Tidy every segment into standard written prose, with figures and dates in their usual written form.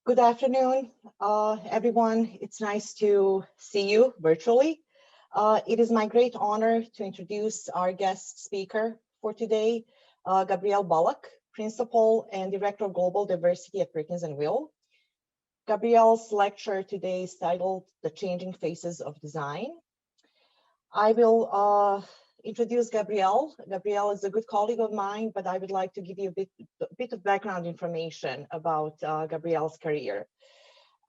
Good afternoon, everyone. It's nice to see you virtually. It is my great honor to introduce our guest speaker for today, Gabrielle Bullock, Principal and Director of Global Diversity at Perkins & Will. Gabrielle's lecture today is titled The Changing Faces of Design. I will introduce Gabrielle. Gabrielle is a good colleague of mine, but I would like to give you a bit of background information about Gabrielle's career.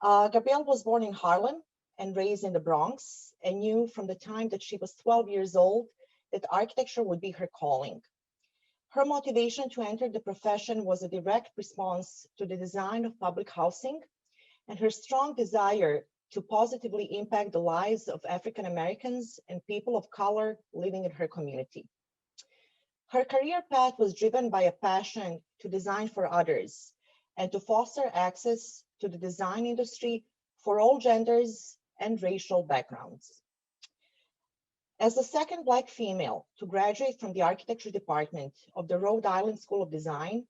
Gabrielle was born in Harlem and raised in the Bronx, and knew from the time that she was 12 years old that architecture would be her calling. Her motivation to enter the profession was a direct response to the design of public housing and her strong desire to positively impact the lives of African Americans and people of color living in her community. Her career path was driven by a passion to design for others and to foster access to the design industry for all genders and racial backgrounds. As the second Black female to graduate from the architecture department of the Rhode Island School of Design,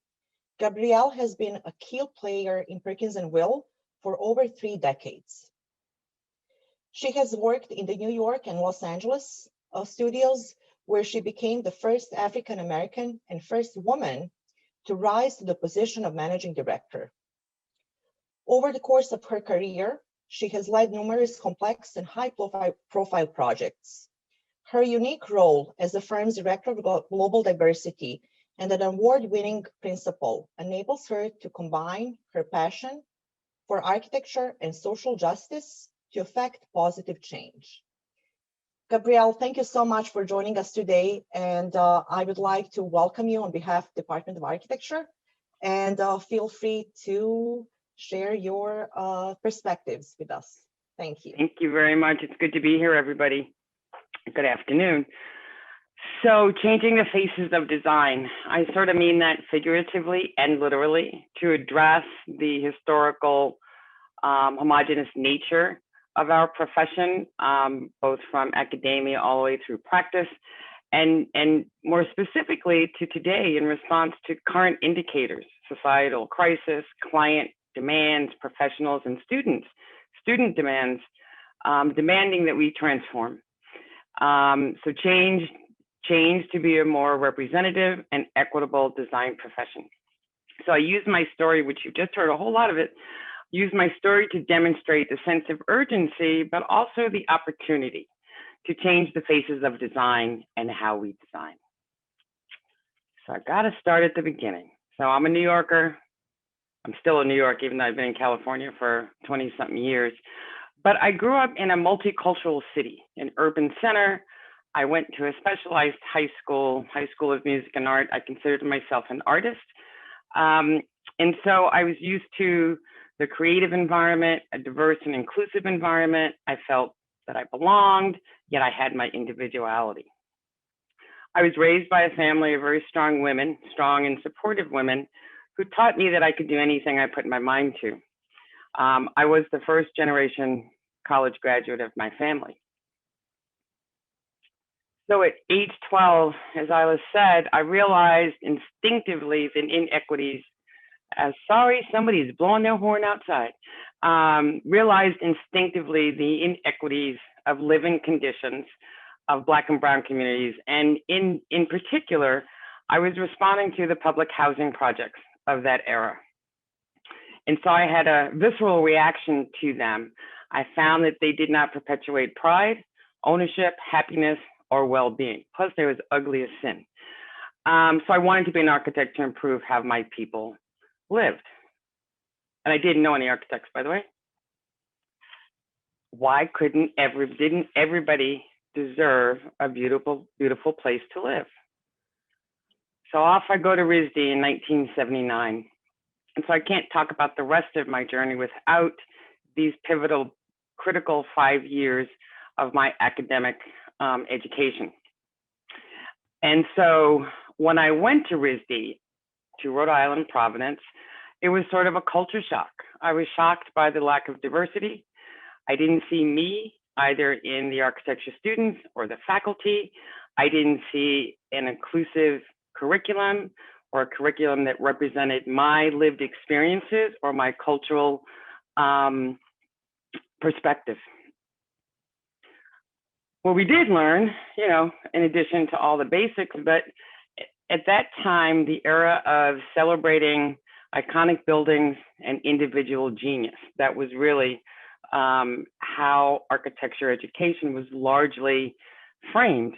Gabrielle has been a key player in Perkins & Will for over 3 decades. She has worked in the New York and Los Angeles studios, where she became the first African American and first woman to rise to the position of managing director. Over the course of her career, she has led numerous complex and high-profile projects. Her unique role as the firm's Director of Global Diversity and an award-winning principal enables her to combine her passion for architecture and social justice to effect positive change. Gabrielle, thank you so much for joining us today. And I would like to welcome you on behalf of the Department of Architecture, and feel free to share your perspectives with us. Thank you. Thank you very much. It's good to be here, everybody. Good afternoon. So changing the faces of design, I sort of mean that figuratively and literally to address the historical homogeneous nature of our profession, both from academia all the way through practice, and more specifically to today in response to current indicators, societal crisis, client demands, professionals and student demands, demanding that we transform. So change to be a more representative and equitable design profession. So I use my story, which you just heard a whole lot of it, use my story to demonstrate the sense of urgency, but also the opportunity to change the faces of design and how we design. So I got to start at the beginning. So I'm a New Yorker. I'm still in New York, even though I've been in California for 20-something years. But I grew up in a multicultural city, an urban center. I went to a specialized high school of music and art. I considered myself an artist. And so I was used to the creative environment, a diverse and inclusive environment. I felt that I belonged, yet I had my individuality. I was raised by a family of very strong women, strong and supportive women, who taught me that I could do anything I put my mind to. I was the first generation college graduate of my family. So at age 12, as Isla said, I realized instinctively the inequities. Sorry, somebody's blowing their horn outside. Realized instinctively the inequities of living conditions of Black and brown communities. And in particular, I was responding to the public housing projects of that era. And so I had a visceral reaction to them. I found that they did not perpetuate pride, ownership, happiness, or well-being. Plus, they was ugly as sin. So I wanted to be an architect to improve how my people lived. And I didn't know any architects, by the way. Why didn't everybody deserve a beautiful, beautiful place to live? So off I go to RISD in 1979. And so I can't talk about the rest of my journey without these pivotal, critical 5 years of my academic education. And so when I went to RISD, to Rhode Island, Providence, it was sort of a culture shock. I was shocked by the lack of diversity. I didn't see me either in the architecture students or the faculty. I didn't see an inclusive curriculum or a curriculum that represented my lived experiences or my cultural perspective. Well, we did learn, you know, in addition to all the basics, but at that time, the era of celebrating iconic buildings and individual genius, that was really how architecture education was largely framed.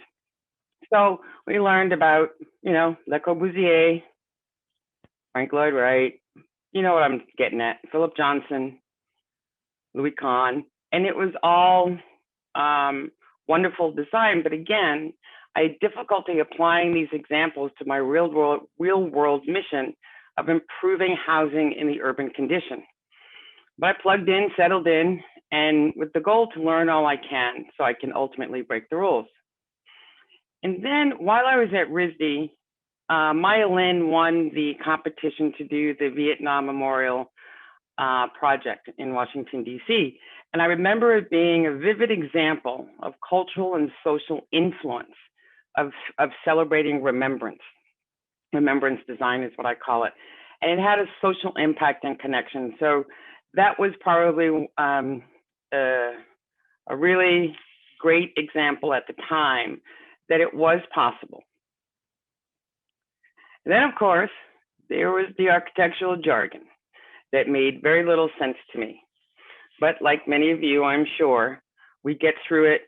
So we learned about, you know, Le Corbusier, Frank Lloyd Wright, you know what I'm getting at, Philip Johnson, Louis Kahn, and it was all wonderful design. But again, I had difficulty applying these examples to my real world mission of improving housing in the urban condition. But I plugged in, settled in, and with the goal to learn all I can so I can ultimately break the rules. And then while I was at RISD, Maya Lin won the competition to do the Vietnam Memorial project in Washington, D.C. And I remember it being a vivid example of cultural and social influence of celebrating remembrance. Remembrance design is what I call it. And it had a social impact and connection. So that was probably a really great example at the time that it was possible. And then, of course, there was the architectural jargon that made very little sense to me. But like many of you, I'm sure, we get through it,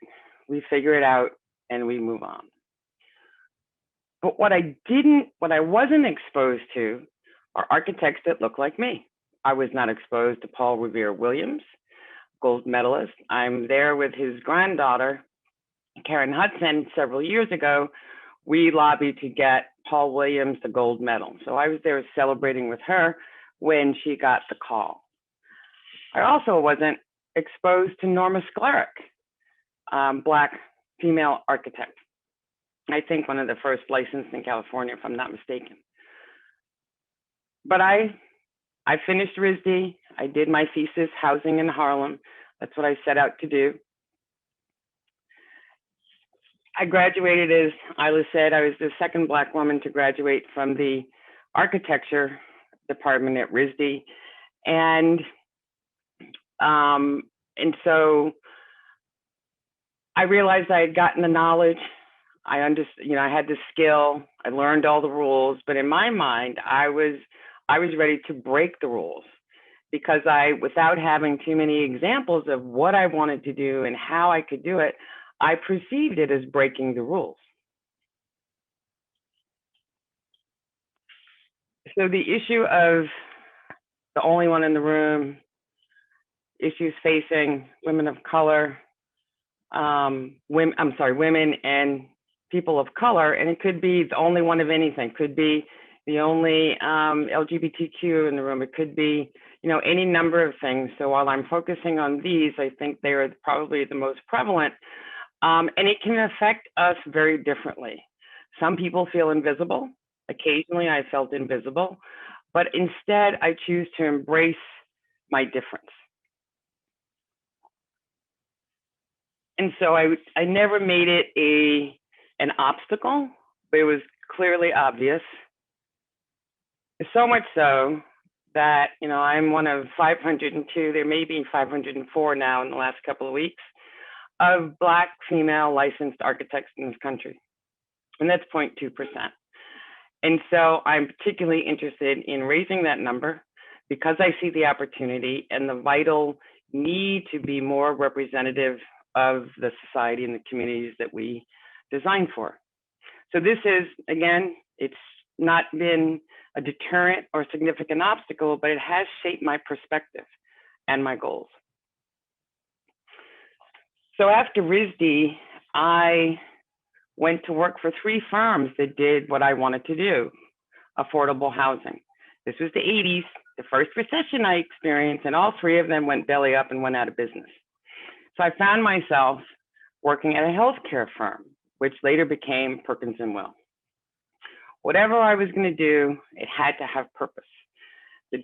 we figure it out, and we move on. But what I wasn't exposed to are architects that look like me. I was not exposed to Paul Revere Williams, gold medalist. I'm there with his granddaughter, Karen Hudson. Several years ago, we lobbied to get Paul Williams the gold medal. So I was there celebrating with her when she got the call. I also wasn't exposed to Norma Sklaric, Black female architect. I think one of the first licensed in California, if I'm not mistaken. But I finished RISD. I did my thesis, Housing in Harlem. That's what I set out to do. I graduated, as Isla said, I was the second Black woman to graduate from the architecture department at RISD. And so I realized I had gotten the knowledge. I understood, you know, I had the skill. I learned all the rules, but in my mind, I was ready to break the rules because without having too many examples of what I wanted to do and how I could do it, I perceived it as breaking the rules. So the issue of the only one in the room, issues facing women of color, women and people of color, and it could be the only one of anything, could be the only LGBTQ in the room, it could be, you know, any number of things. So while I'm focusing on these, I think they are probably the most prevalent, and it can affect us very differently. Some people feel invisible. Occasionally I felt invisible, but instead I choose to embrace my difference. And so I never made it an obstacle, but it was clearly obvious. So much so that, you know, I'm one of 502, there may be 504 now in the last couple of weeks, of Black female licensed architects in this country. And that's 0.2%. And so I'm particularly interested in raising that number because I see the opportunity and the vital need to be more representative of the society and the communities that we design for. So this is, again, it's not been a deterrent or significant obstacle, but it has shaped my perspective and my goals. So after RISD, I went to work for 3 firms that did what I wanted to do, affordable housing. This was the 80s, the first recession I experienced, and all 3 of them went belly up and went out of business. So I found myself working at a healthcare firm, which later became Perkins & Will. Whatever I was going to do, it had to have purpose. This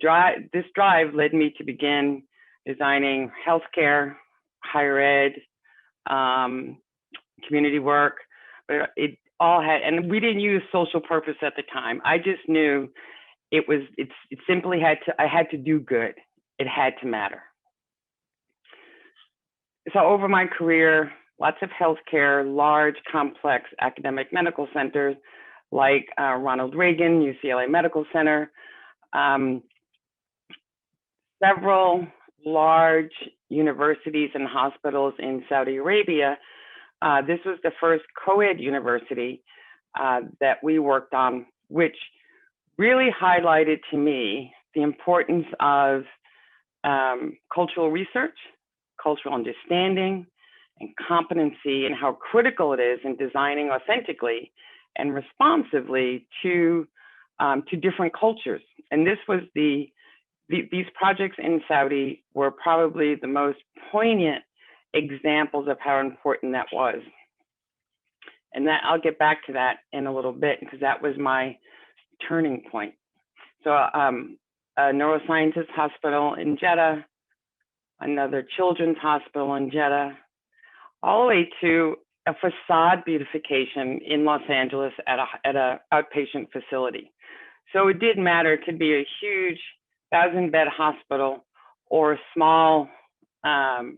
drive led me to begin designing healthcare, higher ed, community work, but it all had, and we didn't use social purpose at the time. I just knew it simply I had to do good. It had to matter. So over my career, lots of healthcare, large, complex academic medical centers like Ronald Reagan, UCLA Medical Center, several large universities and hospitals in Saudi Arabia. This was the first co-ed university that we worked on, which really highlighted to me the importance of cultural research, cultural understanding, and competency, and how critical it is in designing authentically and responsively to different cultures. And this was these projects in Saudi were probably the most poignant examples of how important that was. And that I'll get back to that in a little bit, because that was my turning point. So a neurosciences hospital in Jeddah, another children's hospital in Jeddah, all the way to a facade beautification in Los Angeles at a outpatient facility. So it didn't matter. It could be a huge 1,000-bed hospital or a small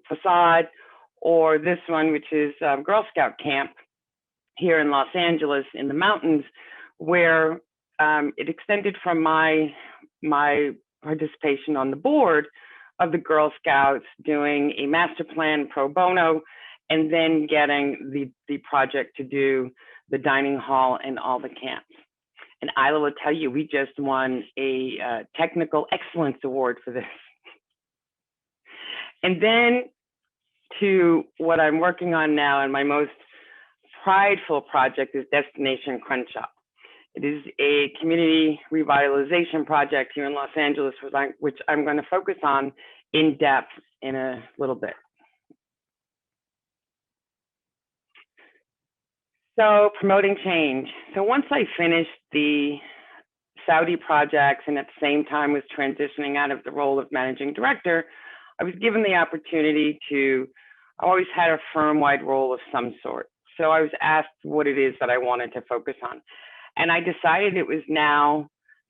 facade, or this one, which is Girl Scout camp here in Los Angeles in the mountains, where it extended from my participation on the board of the Girl Scouts, doing a master plan pro bono, and then getting the project to do the dining hall and all the camps. And Isla will tell you, we just won a technical excellence award for this. And then to what I'm working on now, and my most prideful project is Destination Crenshaw. It is a community revitalization project here in Los Angeles, which I'm going to focus on in depth in a little bit. So promoting change. So once I finished the Saudi projects and at the same time was transitioning out of the role of managing director, I was given the opportunity to, I always had a firm-wide role of some sort. So I was asked what it is that I wanted to focus on. And I decided it was now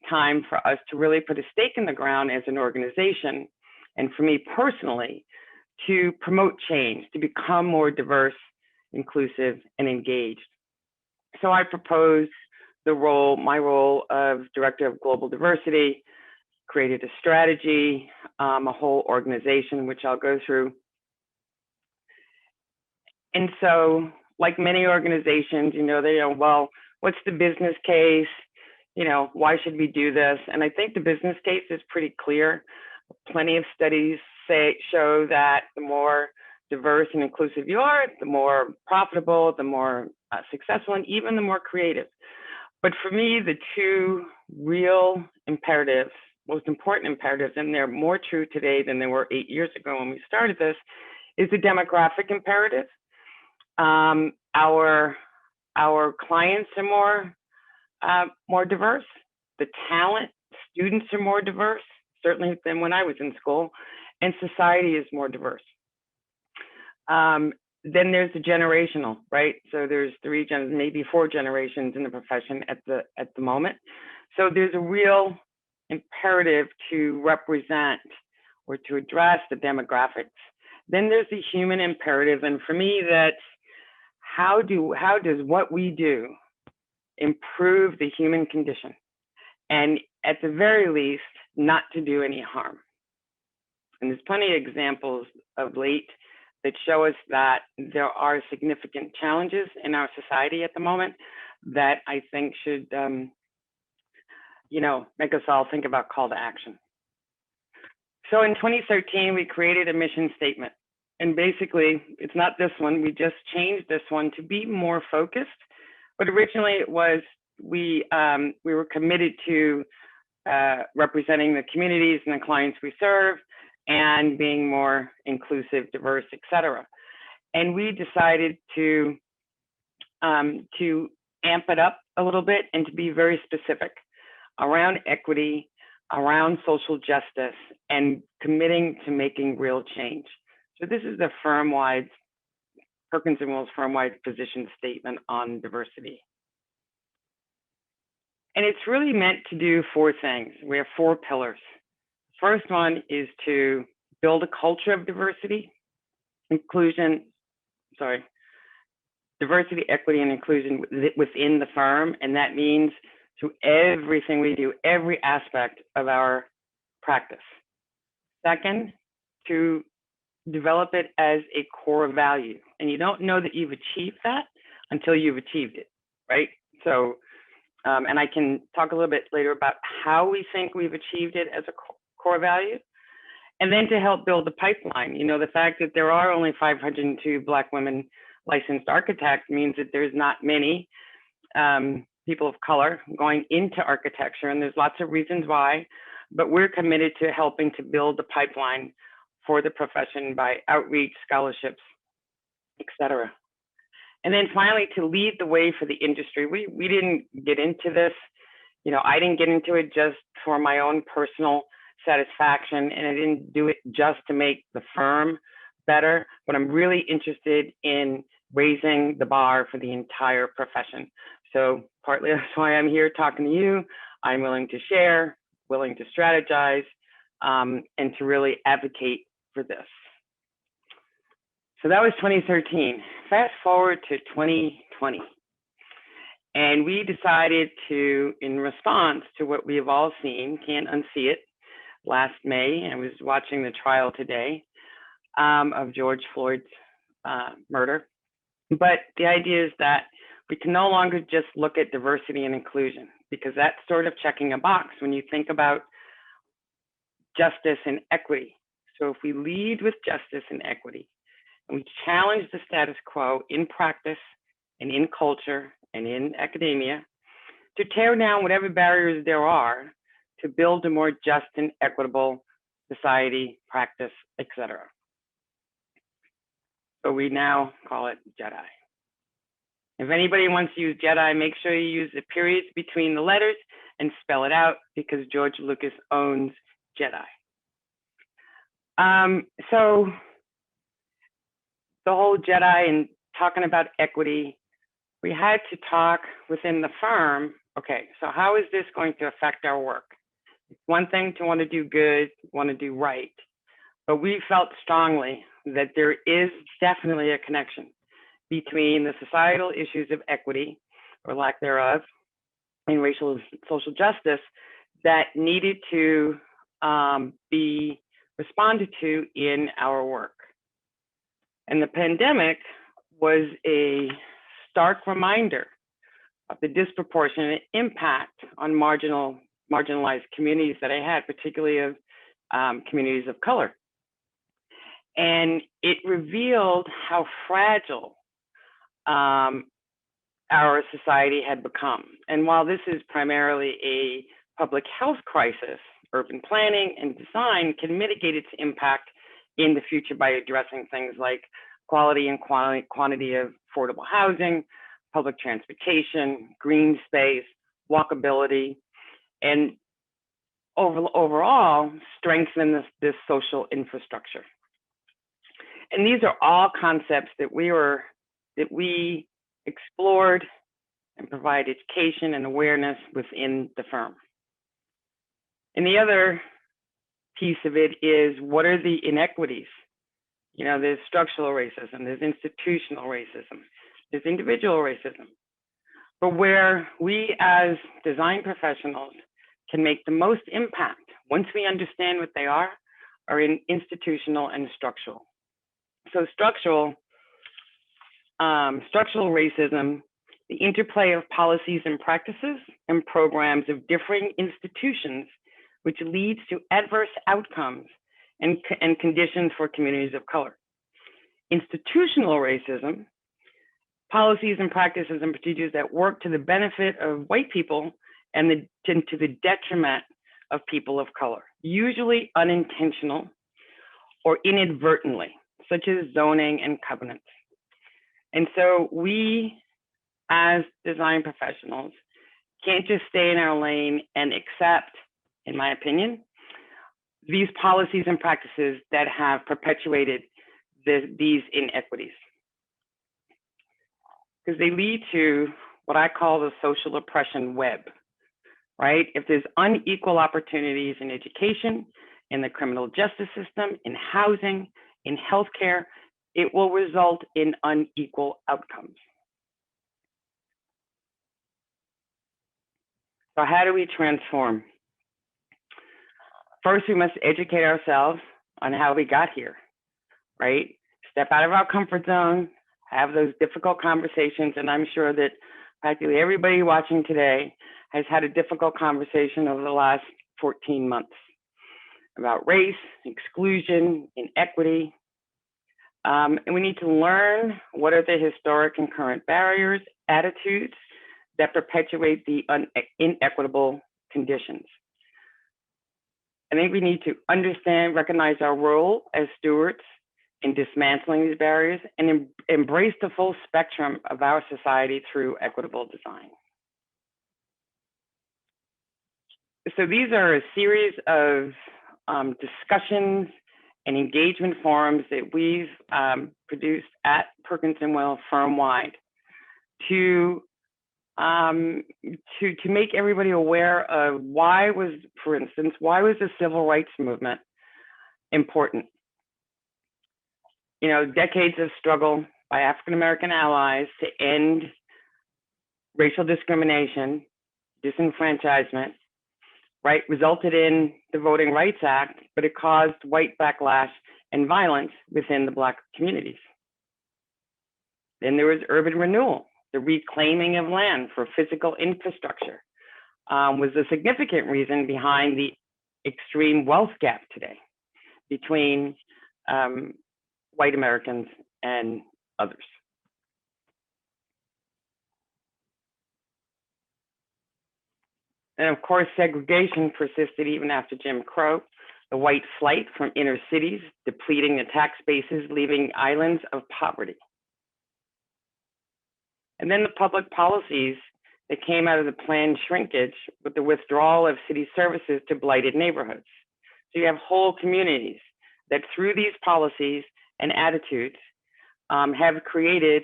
time for us to really put a stake in the ground as an organization, and for me personally, to promote change, to become more diverse, inclusive, and engaged. So I proposed my role of Director of Global Diversity, created a strategy, a whole organization, which I'll go through. And so, like many organizations, well, what's the business case? Why should we do this? And I think the business case is pretty clear. Plenty of studies show that the more diverse and inclusive you are, the more profitable, the more successful, and even the more creative. But for me, the two real imperatives, most important imperatives, and they're more true today than they were 8 years ago when we started this, is the demographic imperative. Our clients are more diverse. The talent, students are more diverse, certainly than when I was in school, and society is more diverse. Then there's the generational, right? So there's maybe 4 generations in the profession at the moment. So there's a real imperative to represent or to address the demographics. Then there's the human imperative, and for me, that's how does what we do improve the human condition, and at the very least, not to do any harm. And there's plenty of examples of late that show us that there are significant challenges in our society at the moment that I think should, make us all think about call to action. So in 2013, we created a mission statement. And basically, it's not this one. We just changed this one to be more focused. But originally it was, we were committed to representing the communities and the clients we serve, and being more inclusive, diverse, et cetera. And we decided to amp it up a little bit and to be very specific around equity, around social justice, and committing to making real change. So this is the Perkins & Will's firm-wide position statement on diversity. And it's really meant to do four things. We have four pillars. First one is to build a culture of diversity, diversity, equity, and inclusion within the firm. And that means through everything we do, every aspect of our practice. Second, to develop it as a core value. And you don't know that you've achieved that until you've achieved it, right? So, and I can talk a little bit later about how we think we've achieved it as a core value. And then to help build the pipeline. You know, the fact that there are only 502 Black women licensed architects means that there's not many people of color going into architecture, and there's lots of reasons why, but we're committed to helping to build the pipeline for the profession by outreach, scholarships, et cetera. And then finally, to lead the way for the industry. We didn't get into this, you know, I didn't get into it just for my own personal satisfaction, and I didn't do it just to make the firm better, but I'm really interested in raising the bar for the entire profession. So partly that's why I'm here talking to you. I'm willing to share, willing to strategize, and to really advocate for this. So that was 2013. Fast forward to 2020. And we decided to, in response to what we have all seen, can't unsee it, last May, I was watching the trial today of George Floyd's murder. But the idea is that we can no longer just look at diversity and inclusion, because that's sort of checking a box when you think about justice and equity. So if we lead with justice and equity, and we challenge the status quo in practice and in culture and in academia, to tear down whatever barriers there are to build a more just and equitable society, practice, etc. So we now call it JEDI. If anybody wants to use JEDI, make sure you use the periods between the letters and spell it out, because George Lucas owns JEDI. So the whole JEDI and talking about equity, we had to talk within the firm, okay, so how is this going to affect our work? It's one thing to want to do good, want to do right, but we felt strongly that there is definitely a connection between the societal issues of equity, or lack thereof, and racial and social justice that needed to be responded to in our work. And the pandemic was a stark reminder of the disproportionate impact on marginalized communities that I had, particularly of communities of color. And it revealed how fragile our society had become. And while this is primarily a public health crisis, urban planning and design can mitigate its impact in the future by addressing things like quality and quantity of affordable housing, public transportation, green space, walkability, and overall strengthen this social infrastructure. And these are all concepts that we explored and provide education and awareness within the firm. And the other piece of it is, what are the inequities? You know, there's structural racism, there's institutional racism, there's individual racism. But where we as design professionals can make the most impact, once we understand what they are in institutional and structural. So structural racism, the interplay of policies and practices and programs of differing institutions, which leads to adverse outcomes and conditions for communities of color. Institutional racism, policies and practices and procedures that work to the benefit of white people and to the detriment of people of color, usually unintentional or inadvertently, such as zoning and covenants. And so we, as design professionals, can't just stay in our lane and accept, in my opinion, these policies and practices that have perpetuated these inequities. Because they lead to what I call the social oppression web. right? If there's unequal opportunities in education, in the criminal justice system, in housing, in healthcare, it will result in unequal outcomes. So how do we transform? First, we must educate ourselves on how we got here, right? Step out of our comfort zone, have those difficult conversations, and I'm sure that practically everybody watching today has had a difficult conversation over the last 14 months about race, exclusion, inequity. And we need to learn what are the historic and current barriers, attitudes that perpetuate the inequitable conditions. I think we need to understand, recognize our role as stewards in dismantling these barriers and embrace the full spectrum of our society through equitable design. So these are a series of discussions and engagement forums that we've produced at Perkins & Will firm-wide to make everybody aware of why was, for instance, why was the civil rights movement important? You know, decades of struggle by African-American allies to end racial discrimination, disenfranchisement, right, resulted in the Voting Rights Act, but it caused white backlash and violence within the Black communities. Then there was urban renewal. The reclaiming of land for physical infrastructure was a significant reason behind the extreme wealth gap today between white Americans and others. And of course, segregation persisted even after Jim Crow, the white flight from inner cities, depleting the tax bases, leaving islands of poverty. And then the public policies that came out of the planned shrinkage with the withdrawal of city services to blighted neighborhoods. So you have whole communities that through these policies and attitudes have created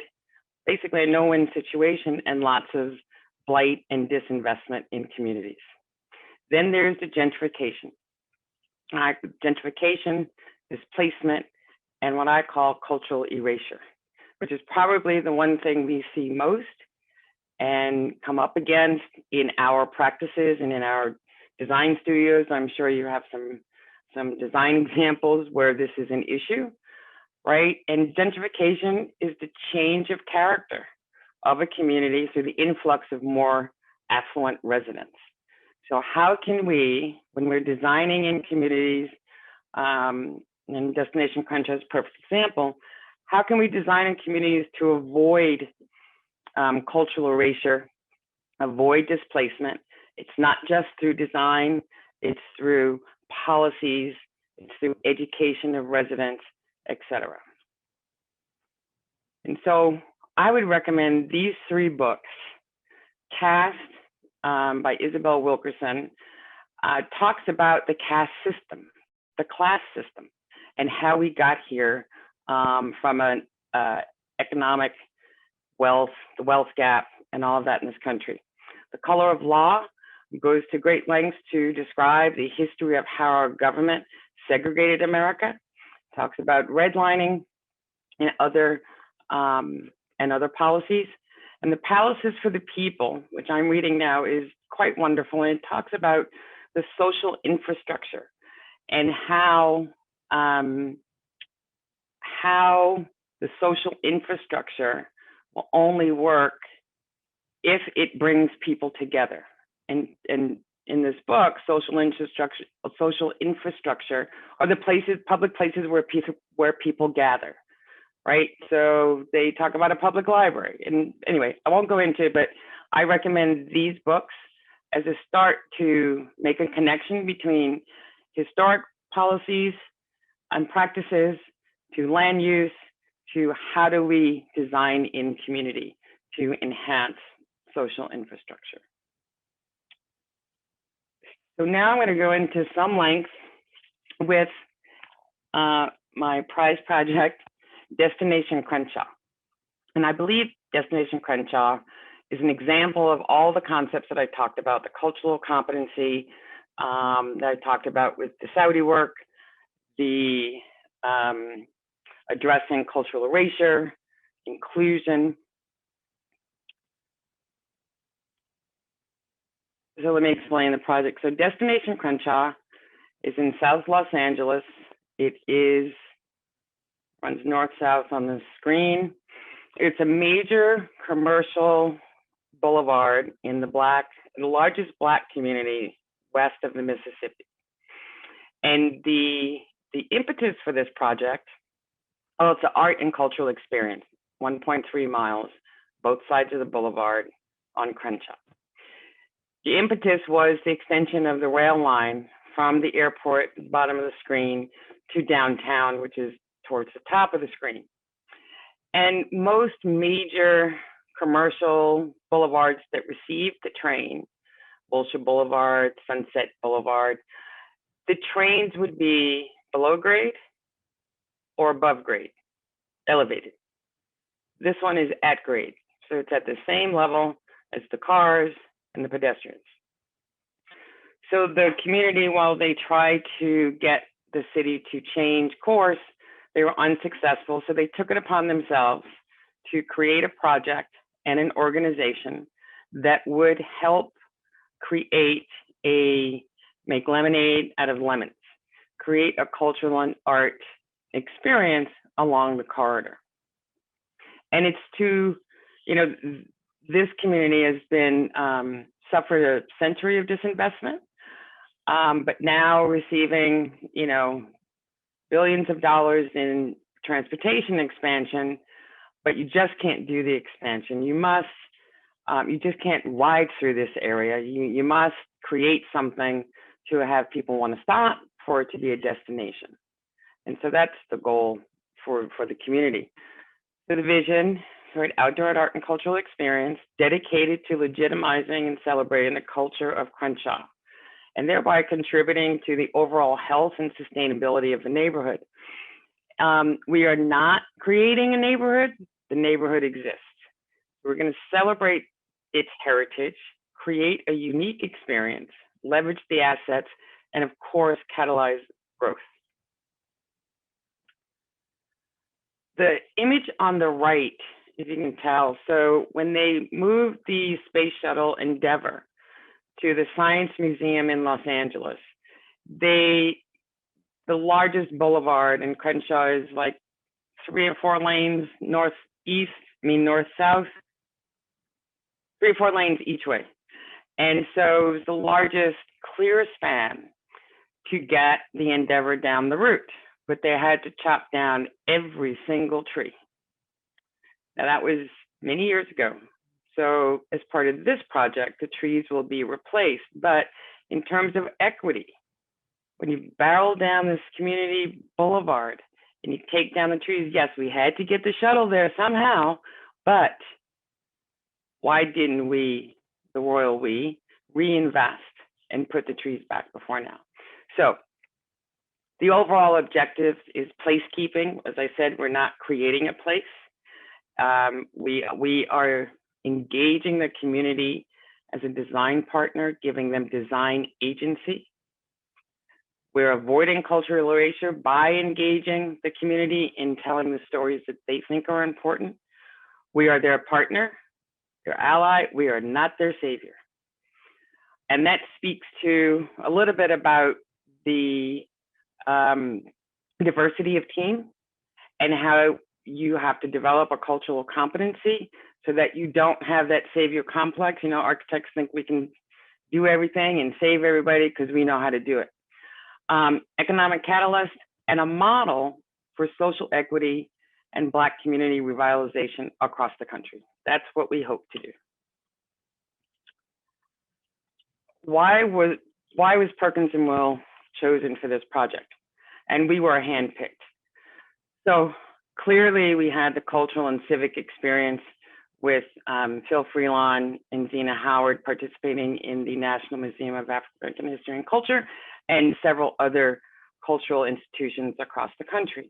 basically a no-win situation and lots of blight and disinvestment in communities. Then there's the gentrification. Gentrification, displacement, and what I call cultural erasure, which is probably the one thing we see most and come up against in our practices and in our design studios. I'm sure you have some design examples where this is an issue, right? And gentrification is the change of character of a community through the influx of more affluent residents. So how can we, when we're designing in communities, and Destination Crenshaw is a perfect example, how can we design in communities to avoid cultural erasure, avoid displacement? It's not just through design, it's through policies, it's through education of residents, et cetera. And so I would recommend these 3 books. Caste by Isabel Wilkerson talks about the caste system, the class system, and how we got here from an economic wealth, the wealth gap, and all of that in this country. The Color of Law goes to great lengths to describe the history of how our government segregated America, talks about redlining and other policies. And The Palaces for the People, which I'm reading now, is quite wonderful. And it talks about the social infrastructure and how the social infrastructure will only work if it brings people together. And in this book, social infrastructure are the places, public places where people gather, right? So they talk about a public library. And anyway, I won't go into it, but I recommend these books as a start to make a connection between historic policies and practices to land use to how do we design in community to enhance social infrastructure. So now I'm going to go into some length with my prize project, Destination Crenshaw. And I believe Destination Crenshaw is an example of all the concepts that I talked about, the cultural competency that I talked about with the Saudi work, the addressing cultural erasure, inclusion. So let me explain the project. So Destination Crenshaw is in South Los Angeles. It runs north-south on the screen. It's a major commercial boulevard in the largest Black community west of the Mississippi. And the impetus for this project, it's an art and cultural experience, 1.3 miles, both sides of the boulevard on Crenshaw. The impetus was the extension of the rail line from the airport, the bottom of the screen, to downtown, which is towards the top of the screen. And most major commercial boulevards that received the train, Bolshoi Boulevard, Sunset Boulevard, the trains would be below grade or above grade, elevated. This one is at grade, so it's at the same level as the cars and the pedestrians. So the community, while they tried to get the city to change course, they were unsuccessful. So they took it upon themselves to create a project and an organization that would help create make lemonade out of lemons, create a cultural and art experience along the corridor. And it's this community has been suffered a century of disinvestment, but now receiving, billions of dollars in transportation expansion, but you just can't do the expansion. You just can't ride through this area. You must create something to have people want to stop, for it to be a destination. And so that's the goal for the community. So the vision for an outdoor art and cultural experience dedicated to legitimizing and celebrating the culture of Crenshaw, and thereby contributing to the overall health and sustainability of the neighborhood. We are not creating a neighborhood. The neighborhood exists. We're going to celebrate its heritage, create a unique experience, leverage the assets, and of course, catalyze growth. The image on the right, if you can tell, so when they moved the Space Shuttle Endeavour to the Science Museum in Los Angeles, the largest boulevard in Crenshaw is like 3 or 4 lanes north-south, 3 or 4 lanes each way. And so it was the largest clear span to get the Endeavour down the route, but they had to chop down every single tree. Now that was many years ago. So as part of this project, the trees will be replaced. But in terms of equity, when you barrel down this community boulevard and you take down the trees, yes, we had to get the shuttle there somehow, but why didn't we, the royal we, reinvest and put the trees back before now? So the overall objective is placekeeping. As I said, we're not creating a place. We are engaging the community as a design partner, giving them design agency. We're avoiding cultural erasure by engaging the community in telling the stories that they think are important. We are their partner, their ally. We are not their savior. And that speaks to a little bit about the diversity of team and how you have to develop a cultural competency so that you don't have that savior complex. Architects think we can do everything and save everybody because we know how to do it. Economic catalyst and a model for social equity and Black community revitalization across the country. That's what we hope to do. Why was Perkins & Will chosen for this project? And we were handpicked. So clearly we had the cultural and civic experience with Phil Freelon and Zena Howard participating in the National Museum of African American History and Culture and several other cultural institutions across the country.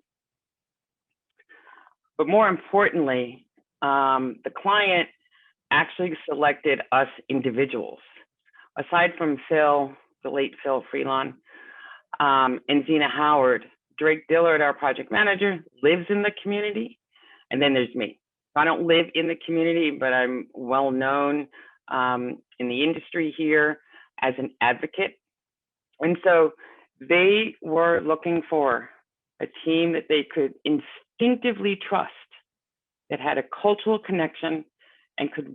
But more importantly, the client actually selected us individuals. Aside from Phil, the late Phil Freelon, and Zena Howard, Drake Dillard, our project manager, lives in the community. And then there's me. I don't live in the community, but I'm well known in the industry here as an advocate. And so they were looking for a team that they could instinctively trust, that had a cultural connection and could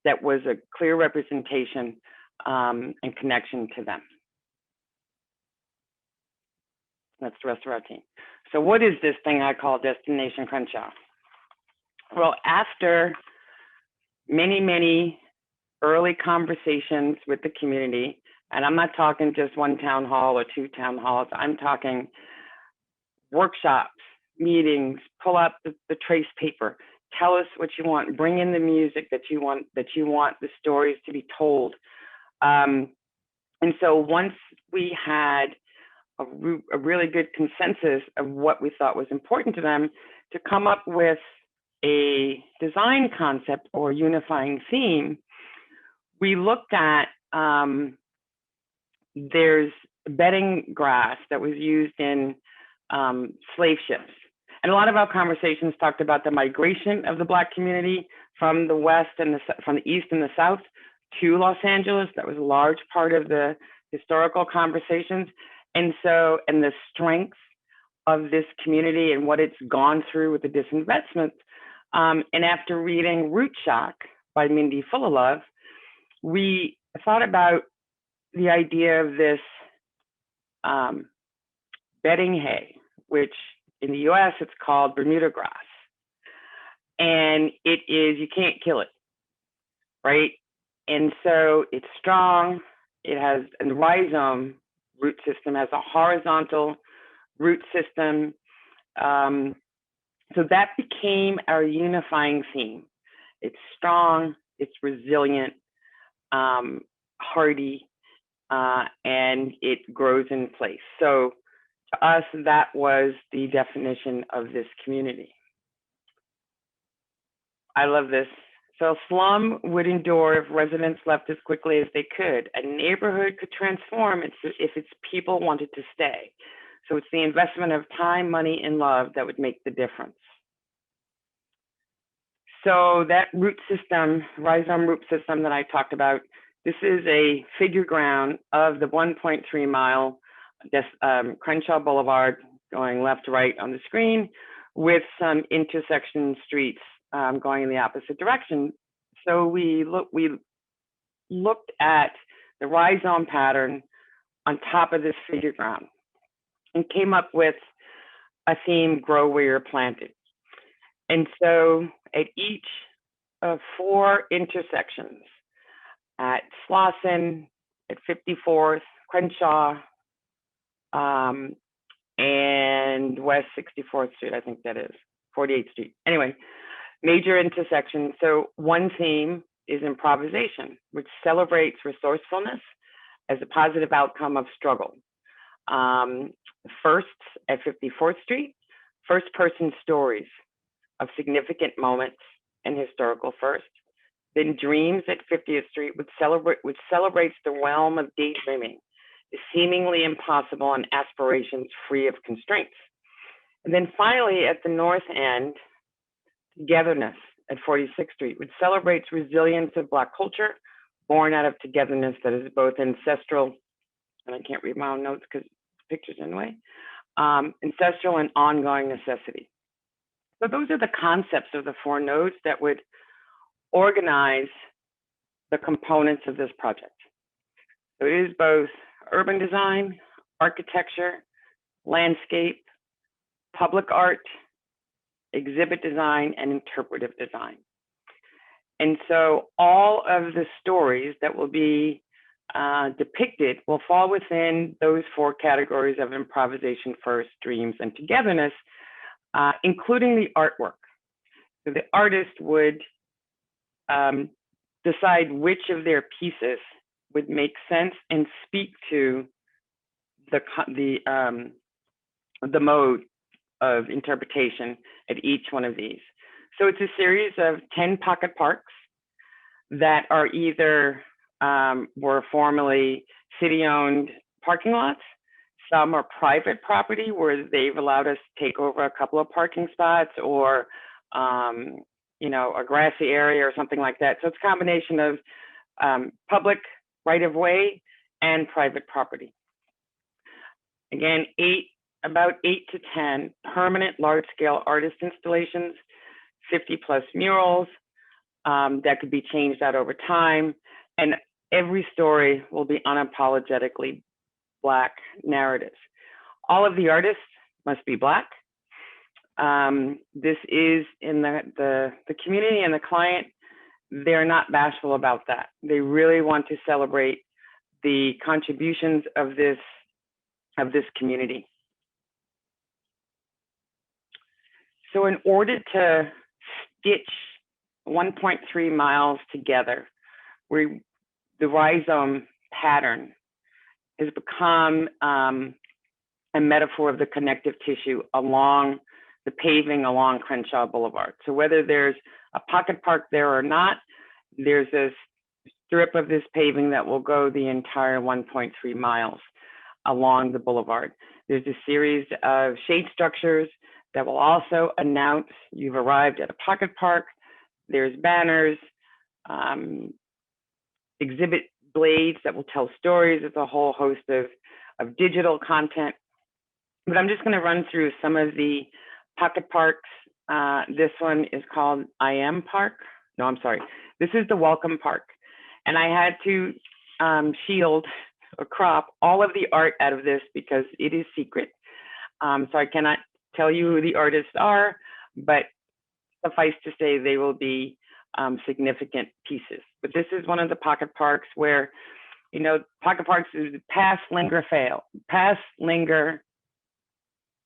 that was a clear representation and connection to them. That's the rest of our team. So what is this thing I call Destination Crenshaw? Well, after many, many early conversations with the community, and I'm not talking just one town hall or two town halls, I'm talking workshops, meetings, pull out the trace paper, tell us what you want, bring in the music that you want the stories to be told. And so once we had a really good consensus of what we thought was important to them, to come up with a design concept or unifying theme, we looked at, there's bedding grass that was used in slave ships. And a lot of our conversations talked about the migration of the Black community from the West and from the East and the South to Los Angeles. That was a large part of the historical conversations. And so, and the strength of this community and what it's gone through with the disinvestment. And after reading Root Shock by Mindy Fullilove, we thought about the idea of this bedding hay, which in the US it's called Bermuda grass. And it is, you can't kill it, right? And so it's strong, it has, and the rhizome root system has a horizontal root system. So that became our unifying theme. It's strong, it's resilient, hardy, and it grows in place. So to us, that was the definition of this community. I love this. So a slum would endure if residents left as quickly as they could. A neighborhood could transform if its people wanted to stay. So it's the investment of time, money, and love that would make the difference. So that root system, rhizome root system that I talked about, this is a figure ground of the 1.3 mile Crenshaw Boulevard going left to right on the screen with some intersection streets going in the opposite direction. So we looked at the rhizome pattern on top of this figure ground and came up with a theme, grow where you're planted. And so at each of 4 intersections, at Slauson, at 54th, Crenshaw, and West 64th Street, I think that is, 48th Street. Anyway, major intersections. So one theme is improvisation, which celebrates resourcefulness as a positive outcome of struggle. Firsts at 54th Street, first person stories of significant moments and historical first. Then Dreams at 50th Street, which celebrates the realm of daydreaming, the seemingly impossible and aspirations free of constraints. And then finally, at the north end, Togetherness at 46th Street, which celebrates resilience of Black culture, born out of togetherness that is both ancestral, and I can't read my own notes because pictures in the way, ancestral and ongoing necessity. So those are the concepts of the 4 nodes that would organize the components of this project. So it is both urban design, architecture, landscape, public art, exhibit design, and interpretive design. And so all of the stories that will be depicted will fall within those 4 categories of improvisation, first, dreams, and togetherness, including the artwork. So the artist would decide which of their pieces would make sense and speak to the mode of interpretation at each one of these. So it's a series of 10 pocket parks that are either were formerly city-owned parking lots. Some are private property where they've allowed us to take over a couple of parking spots, or you know, a grassy area or something like that. So it's a combination of public right-of-way and private property. Again, about 8 to 10 permanent large-scale artist installations, 50+ murals that could be changed out over time, and every story will be unapologetically Black narratives. All of the artists must be Black. This is in the community, and the client, they're not bashful about that. They really want to celebrate the contributions of this community. So in order to stitch 1.3 miles together, the rhizome pattern has become a metaphor of the connective tissue along the paving along Crenshaw Boulevard. So whether there's a pocket park there or not, there's a strip of this paving that will go the entire 1.3 miles along the boulevard. There's a series of shade structures that will also announce you've arrived at a pocket park. There's banners, exhibit blades that will tell stories. It's a whole host of digital content. But I'm just going to run through some of the pocket parks. This one is called I Am Park. No, I'm sorry. This is the Welcome Park. And I had to shield or crop all of the art out of this because it is secret. So I cannot tell you who the artists are, but suffice to say they will be significant pieces. But this is one of the pocket parks where, you know, pocket parks is pass, linger, fail. Pass, linger,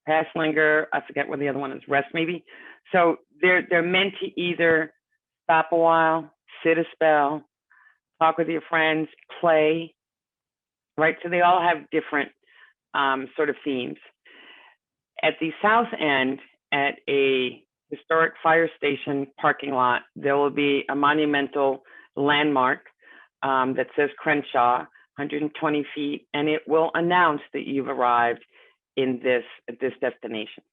I forget what the other one is, rest maybe. So they're meant to either stop a while, sit a spell, talk with your friends, play, right? So they all have different sort of themes. At the south end, at a historic fire station parking lot, there will be a monumental landmark that says Crenshaw, 120 feet, and it will announce that you've arrived in this destination.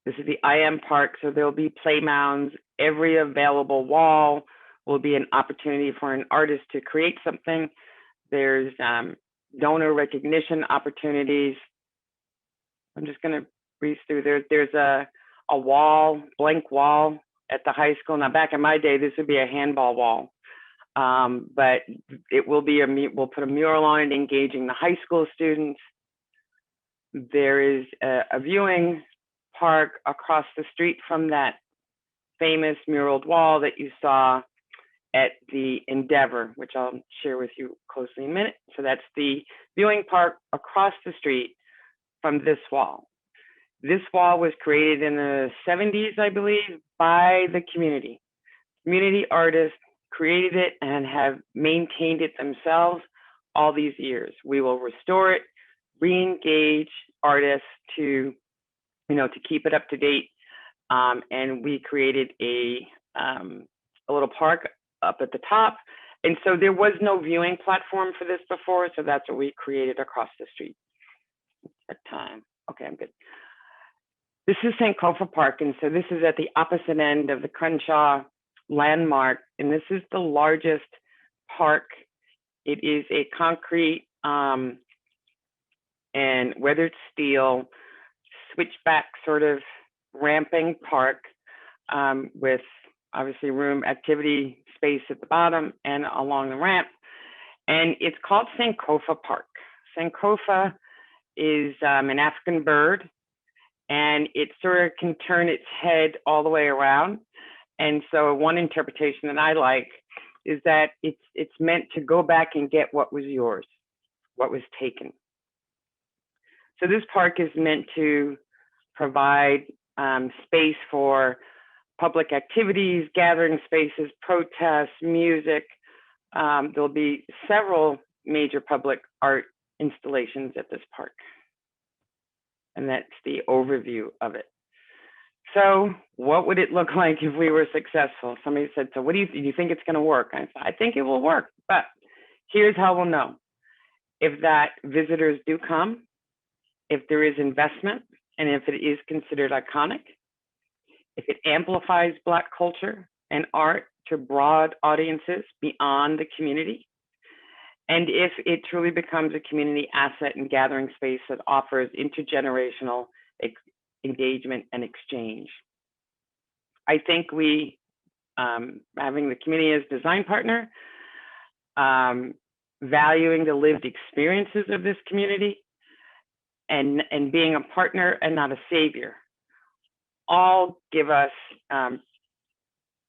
This is the I Am Park, so there'll be play mounds. Every available wall will be an opportunity for an artist to create something. There's donor recognition opportunities. I'm just going to breeze through. There's a wall, blank wall at the high school. Now, back in my day, this would be a handball wall, but it will be we'll put a mural on it engaging the high school students. There is a viewing park across the street from that famous muraled wall that you saw at the Endeavor, which I'll share with you closely in a minute. So that's the viewing park across the street from this wall. This wall was created in the 70s, I believe, by the community. Community artists created it and have maintained it themselves all these years. We will restore it, re-engage artists to, you know, to keep it up to date. And we created a little park up at the top. And so there was no viewing platform for this before, so that's what we created across the street at time. Okay, I'm good. This is Sankofa Park, and so this is at the opposite end of the Crenshaw landmark, and this is the largest park. It is a concrete and weathered steel switchback sort of ramping park with obviously room activity space at the bottom and along the ramp. And it's called Sankofa Park. Sankofa is an African bird, and it sort of can turn its head all the way around. And so one interpretation that I like is that it's meant to go back and get what was yours, what was taken. So this park is meant to provide space for public activities, gathering spaces, protests, music. There'll be several major public art installations at this park. And that's the overview of it. So what would it look like if we were successful? Somebody said, so what do you think it's going to work? I said, I think it will work, but here's how we'll know. If that visitors do come, if there is investment, and if it is considered iconic, if it amplifies Black culture and art to broad audiences beyond the community, and if it truly becomes a community asset and gathering space that offers intergenerational engagement and exchange. I think we, having the community as design partner, valuing the lived experiences of this community, and being a partner and not a savior, all give us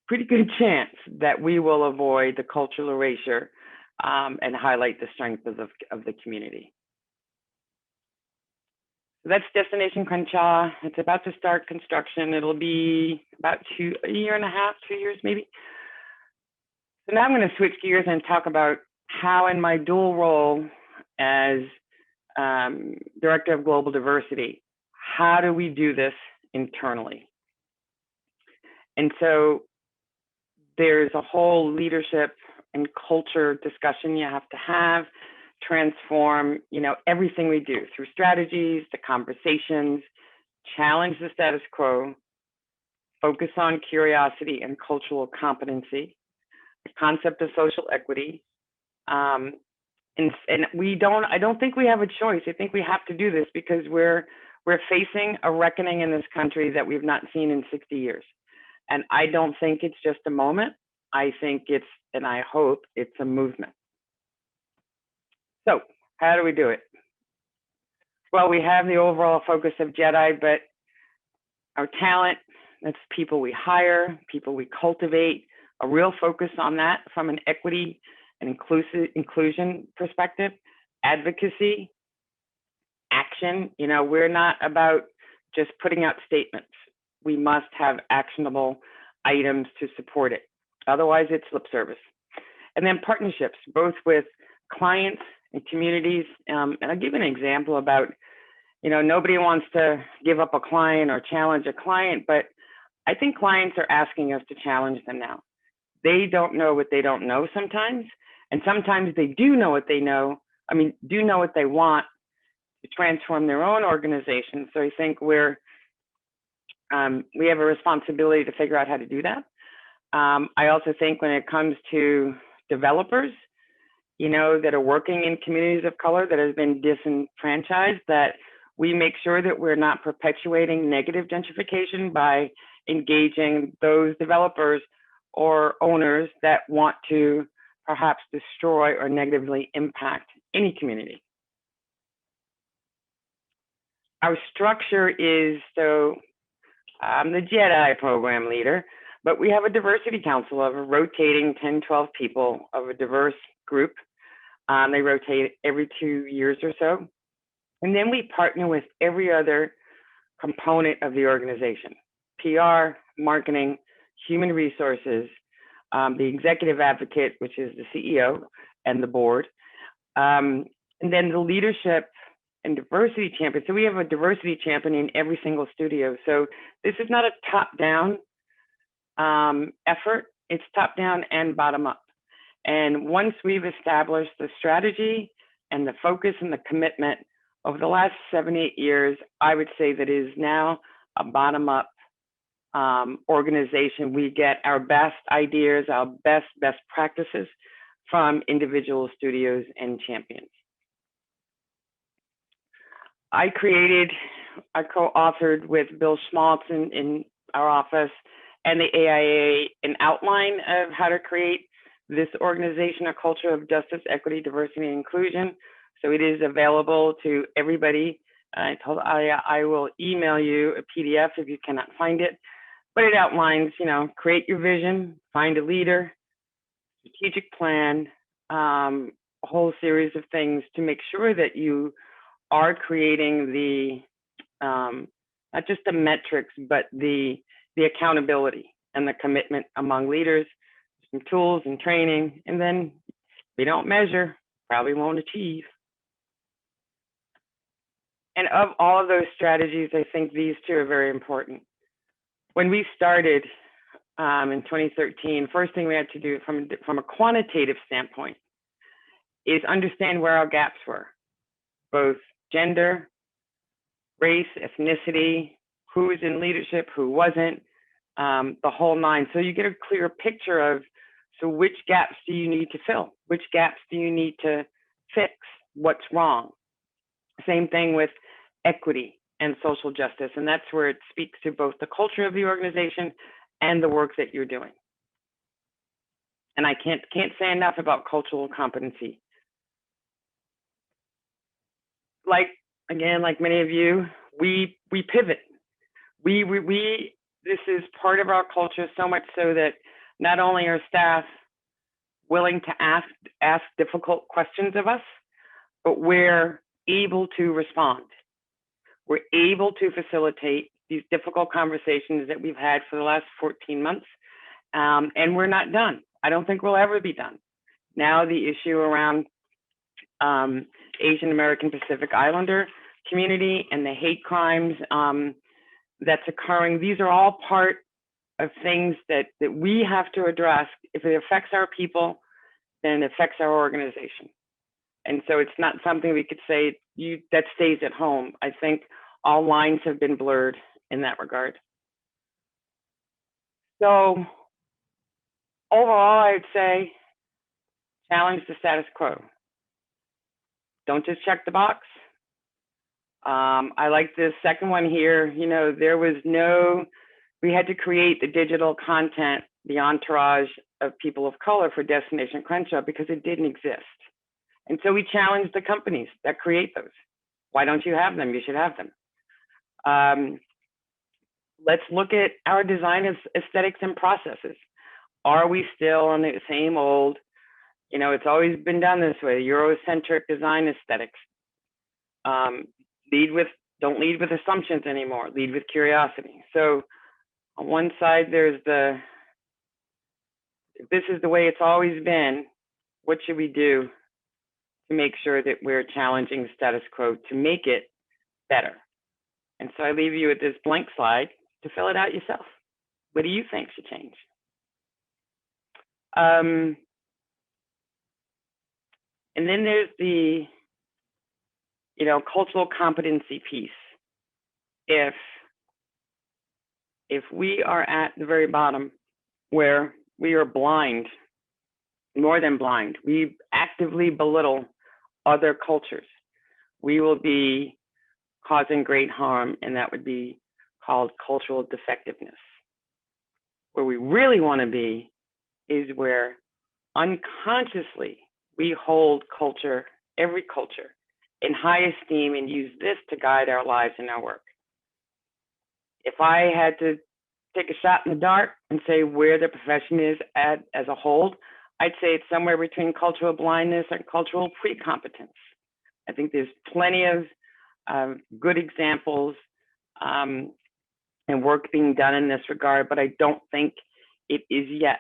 pretty good chance that we will avoid the cultural erasure and highlight the strength of the community. So that's Destination Crenshaw. It's about to start construction. It'll be about a year and a half, 2 years maybe. So now I'm going to switch gears and talk about how, in my dual role as Director of Global Diversity, how do we do this internally? And so there's a whole leadership and culture discussion you have to transform, everything we do through strategies, the conversations, challenge the status quo, focus on curiosity and cultural competency, the concept of social equity. And I don't think we have a choice. I think we have to do this because we're facing a reckoning in this country that we've not seen in 60 years. And I don't think it's just a moment. I think and I hope it's a movement. So how do we do it? Well, we have the overall focus of JEDI, but our talent, that's people we hire, people we cultivate, a real focus on that from an equity and inclusion perspective, advocacy, action. We're not about just putting out statements. We must have actionable items to support it. Otherwise, it's lip service. And then partnerships, both with clients and communities. And I'll give an example about, nobody wants to give up a client or challenge a client, but I think clients are asking us to challenge them now. They don't know what they don't know sometimes. And sometimes they do know what they know. Do know what they want to transform their own organization. So I think we have a responsibility to figure out how to do that. I also think when it comes to developers, that are working in communities of color that have been disenfranchised, that we make sure that we're not perpetuating negative gentrification by engaging those developers or owners that want to perhaps destroy or negatively impact any community. Our structure is, so I'm the JEDI program leader, but we have a diversity council of a rotating 10, 12 people of a diverse group. They rotate every 2 years or so. And then we partner with every other component of the organization: PR, marketing, human resources, the executive advocate, which is the CEO, and the board. And then the leadership and diversity champion. So we have a diversity champion in every single studio. So this is not a top-down effort. It's top-down and bottom-up. And once we've established the strategy and the focus and the commitment over the last 7, 8 years, I would say that is now a bottom-up organization. We get our best ideas, our best practices from individual studios and champions. I co-authored with Bill Schmaltz in our office and the AIA an outline of how to create this organization, a culture of justice, equity, diversity, and inclusion. So it is available to everybody. I will email you a PDF if you cannot find it, but it outlines, create your vision, find a leader, strategic plan, a whole series of things to make sure that you are creating the, not just the metrics, but the accountability and the commitment among leaders, some tools and training, and then if we don't measure, probably won't achieve. And of all of those strategies, I think these two are very important. when we started in 2013, first thing we had to do from a quantitative standpoint is understand where our gaps were, both gender, race, ethnicity, who was in leadership, who wasn't, the whole nine. So you get a clear picture of, so which gaps do you need to fill? Which gaps do you need to fix? What's wrong? Same thing with equity and social justice. And that's where it speaks to both the culture of the organization and the work that you're doing. And I can't say enough about cultural competency. Like many of you, we pivot. This is part of our culture, so much so that not only are staff willing to ask difficult questions of us, but we're able to respond. We're able to facilitate these difficult conversations that we've had for the last 14 months, and we're not done. I don't think we'll ever be done. Now the issue around Asian American Pacific Islander community and the hate crimes that's occurring, these are all part of things that we have to address. If it affects our people, then it affects our organization. And so it's not something we could say that stays at home. I think all lines have been blurred in that regard. So overall, I'd say challenge the status quo. Don't just check the box. I like this second one here. You know, we had to create the digital content, the entourage of people of color for Destination Crenshaw because it didn't exist. And so we challenged the companies that create those. Why don't you have them? You should have them. Let's look at our design aesthetics and processes. Are we still on the same old, it's always been done this way, Eurocentric design aesthetics? Don't lead with assumptions anymore, lead with curiosity. So on one side, there's this is the way it's always been, what should we do to make sure that we're challenging the status quo to make it better? And so I leave you with this blank slide to fill it out yourself. What do you think should change? And then there's the cultural competency piece. If we are at the very bottom where we are blind, more than blind, we actively belittle other cultures, we will be causing great harm, and that would be called cultural defectiveness. Where we really want to be is where unconsciously we hold culture, every culture, in high esteem and use this to guide our lives and our work. If I had to take a shot in the dark and say where the profession is at as a whole, I'd say it's somewhere between cultural blindness and cultural pre-competence. I think there's plenty of good examples and work being done in this regard, but I don't think it is yet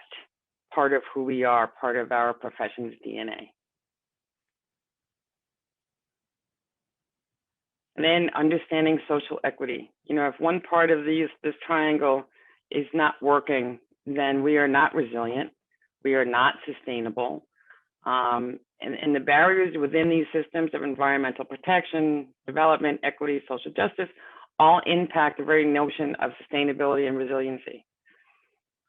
part of who we are, part of our profession's DNA. And then understanding social equity. If one part of this triangle is not working, then we are not resilient, we are not sustainable. And the barriers within these systems of environmental protection, development, equity, social justice, all impact the very notion of sustainability and resiliency.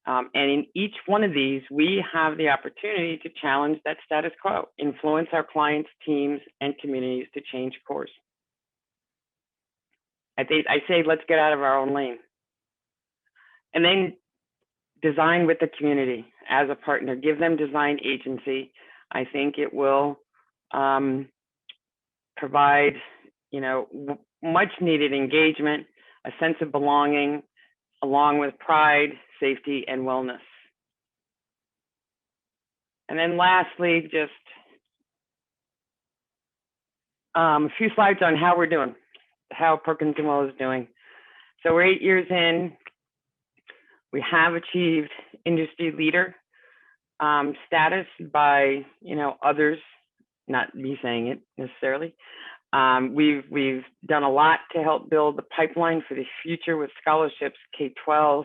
And in each one of these, we have the opportunity to challenge that status quo, influence our clients, teams, and communities to change course. I say, let's get out of our own lane. And then design with the community as a partner, give them design agency. I think it will provide, much needed engagement, a sense of belonging, along with pride, safety, and wellness. And then lastly, just a few slides on how we're doing, how Perkins & Will is doing. So we're 8 years in. We have achieved industry leader status by, others, not me saying it necessarily. We've done a lot to help build the pipeline for the future with scholarships, K-12,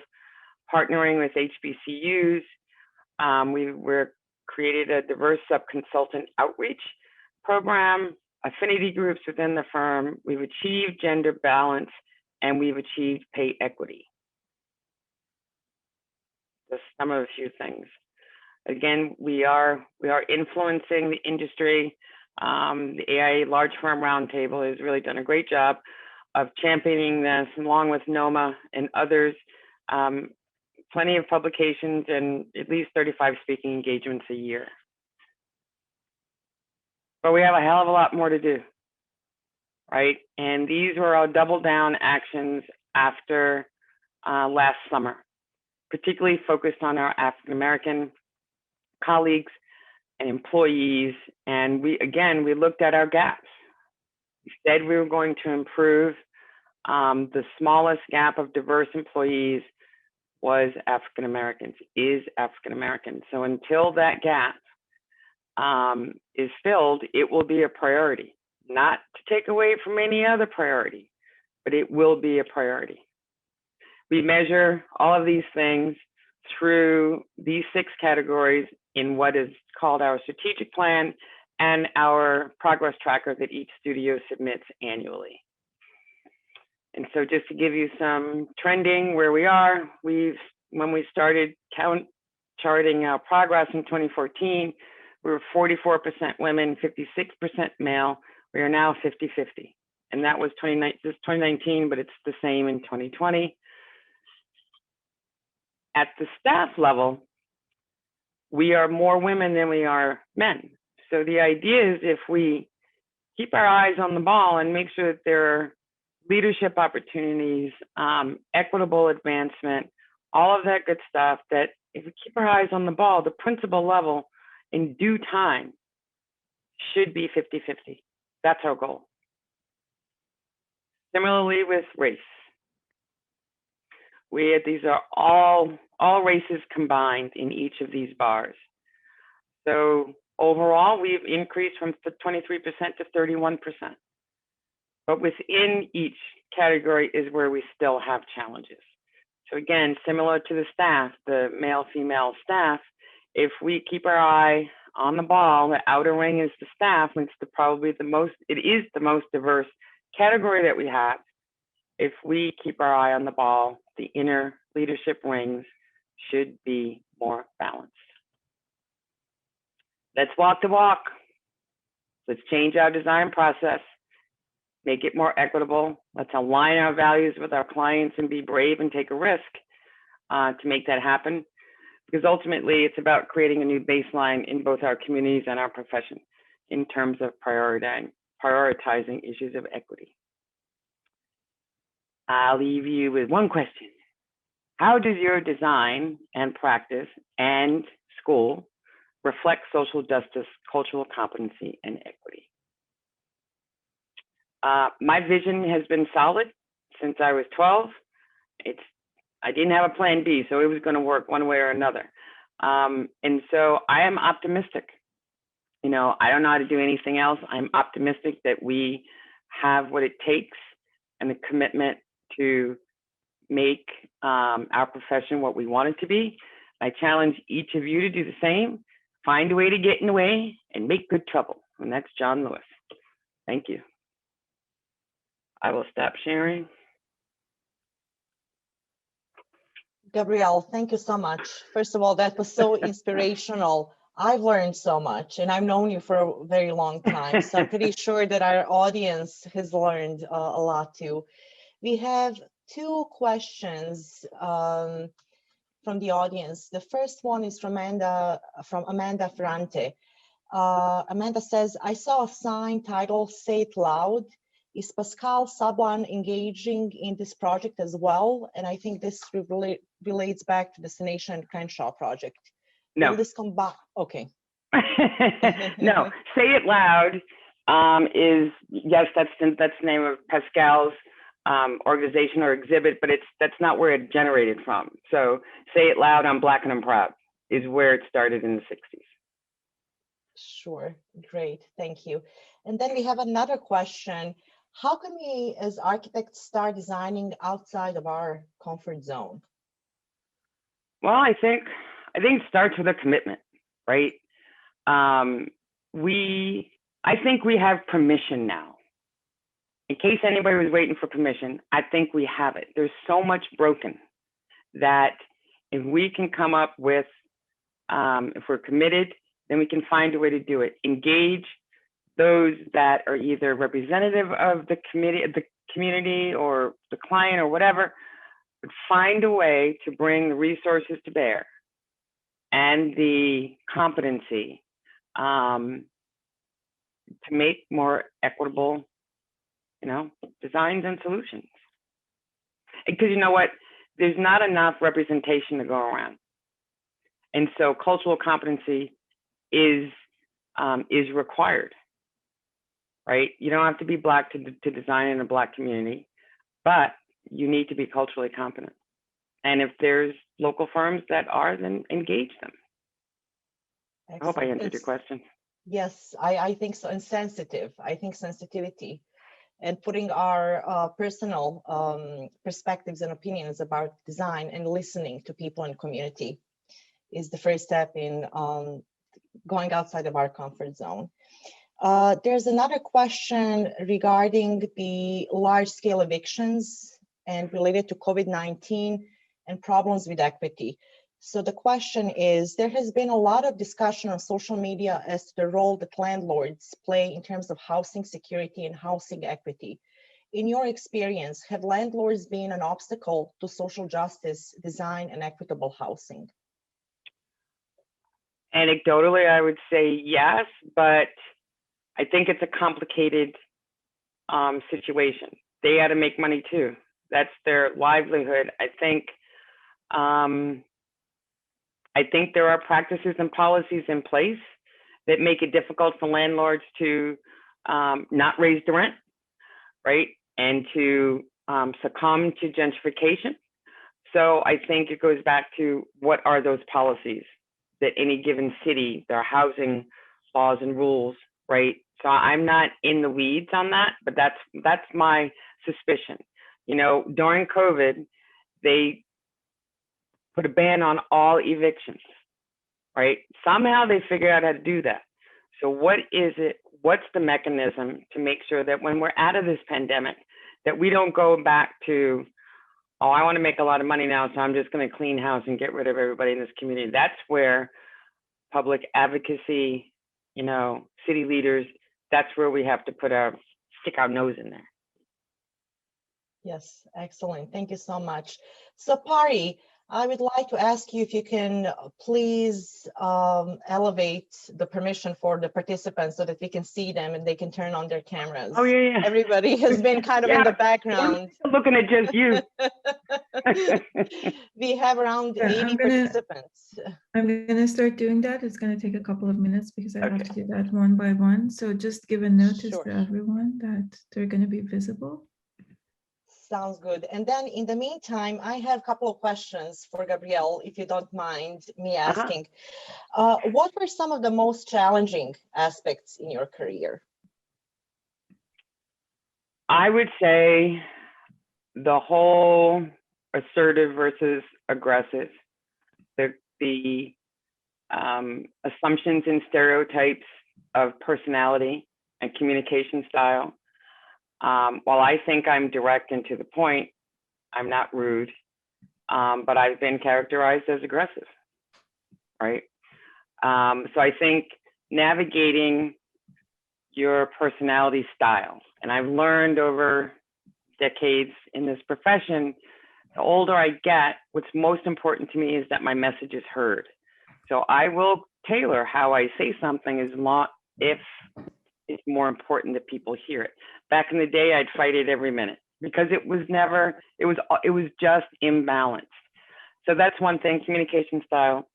partnering with HBCUs. We're created a diverse sub-consultant outreach program, affinity groups within the firm. We've achieved gender balance, and we've achieved pay equity. Just some of a few things. Again, we are influencing the industry. The AIA Large Firm Roundtable has really done a great job of championing this, along with NOMA and others. Plenty of publications and at least 35 speaking engagements a year. But we have a hell of a lot more to do, right? And these were our double down actions after last summer, particularly focused on our African American colleagues and employees. And we looked at our gaps. We said we were going to improve. The smallest gap of diverse employees was African Americans, is African American. So until that gap is filled, it will be a priority, not to take away from any other priority, but it will be a priority. We measure all of these things through these 6 categories in what is called our strategic plan and our progress tracker that each studio submits annually. And so just to give you some trending where we are, when we started charting our progress in 2014, we were 44% women, 56% male. We are now 50-50. And that was 2019, but it's the same in 2020. At the staff level, we are more women than we are men. So the idea is if we keep our eyes on the ball and make sure that there are leadership opportunities, equitable advancement, all of that good stuff, that if we keep our eyes on the ball, the principal level in due time should be 50-50. That's our goal. Similarly with race. These are all races combined in each of these bars. So overall, we've increased from 23% to 31%. But within each category is where we still have challenges. So again, similar to the staff, the male-female staff, if we keep our eye on the ball, the outer ring is the staff, and it is the most diverse category that we have. If we keep our eye on the ball, the inner leadership rings should be more balanced. Let's walk the walk. Let's change our design process. Make it more equitable. Let's align our values with our clients and be brave and take a risk to make that happen. Because ultimately, it's about creating a new baseline in both our communities and our profession in terms of prioritizing issues of equity. I'll leave you with one question. How does your design and practice and school reflect social justice, cultural competency, and equity? My vision has been solid since I was 12. I didn't have a plan B, so it was going to work one way or another. And so I am optimistic. I don't know how to do anything else. I'm optimistic that we have what it takes and the commitment to make our profession what we want it to be. I challenge each of you to do the same. Find a way to get in the way and make good trouble. And that's John Lewis. Thank you. I will stop sharing. Gabrielle, thank you so much. First of all, that was so inspirational. I've learned so much, and I've known you for a very long time, so I'm pretty sure that our audience has learned a lot too. We have 2 questions from the audience. The first one is from Amanda Ferrante. Amanda says, I saw a sign titled Say It Loud. Is Pascal Sablon engaging in this project as well? And I think this relates back to the Destination and Crenshaw project. No. Will this come back? Okay. No, Say It Loud is, yes, that's the name of Pascal's organization or exhibit, but that's not where it generated from. So Say It Loud, I'm Black and I'm Proud is where it started in the 60s. Sure, great, thank you. And then we have another question. How can we as architects start designing outside of our comfort zone? Well, I think it starts with a commitment, right? I think we have permission now. In case anybody was waiting for permission, I think we have it. There's so much broken that if we can come up with, if we're committed, then we can find a way to do it. Engage those that are either representative of the community or the client or whatever, but find a way to bring the resources to bear and the competency to make more equitable, designs and solutions. Because you know what, there's not enough representation to go around, and so cultural competency is required, right? You don't have to be Black to design in a Black community, but you need to be culturally competent. And if there's local firms that are, then engage them. Excellent. I hope I answered your question. Yes, I think so. And sensitive. I think sensitivity and putting our personal perspectives and opinions about design and listening to people in community is the first step in going outside of our comfort zone. There's another question regarding the large-scale evictions and related to COVID-19 and problems with equity. So the question is, there has been a lot of discussion on social media as to the role that landlords play in terms of housing security and housing equity. In your experience, have landlords been an obstacle to social justice, design, and equitable housing? Anecdotally, I would say yes, but I think it's a complicated situation. They got to make money too. That's their livelihood. I think there are practices and policies in place that make it difficult for landlords to not raise the rent, right? And to succumb to gentrification. So I think it goes back to what are those policies that any given city, their housing laws and rules, right? So I'm not in the weeds on that, but that's my suspicion. During COVID, they put a ban on all evictions, right? Somehow they figured out how to do that. So what is it? What's the mechanism to make sure that when we're out of this pandemic, that we don't go back to, oh, I want to make a lot of money now, so I'm just going to clean house and get rid of everybody in this community. That's where public advocacy, city leaders, that's where we have to stick our nose in there. Yes, excellent. Thank you so much. So Pari, I would like to ask you if you can please elevate the permission for the participants so that we can see them and they can turn on their cameras. Oh, yeah. Everybody has been kind of in the background. I'm looking at just you. We have around 80 participants. I'm going to start doing that. It's going to take a couple of minutes because I have to do that one by one. So just give a notice to everyone that they're going to be visible. Sounds good. And then in the meantime, I have a couple of questions for Gabrielle, if you don't mind me asking. What were some of the most challenging aspects in your career? I would say the whole assertive versus aggressive, the assumptions and stereotypes of personality and communication style. While I think I'm direct and to the point, I'm not rude, but I've been characterized as aggressive, right? So I think navigating your personality style, and I've learned over decades in this profession, the older I get, what's most important to me is that my message is heard. So I will tailor how I say something as long if it's more important that people hear it. Back in the day, I'd fight it every minute because it was just imbalanced. So that's one thing, communication style.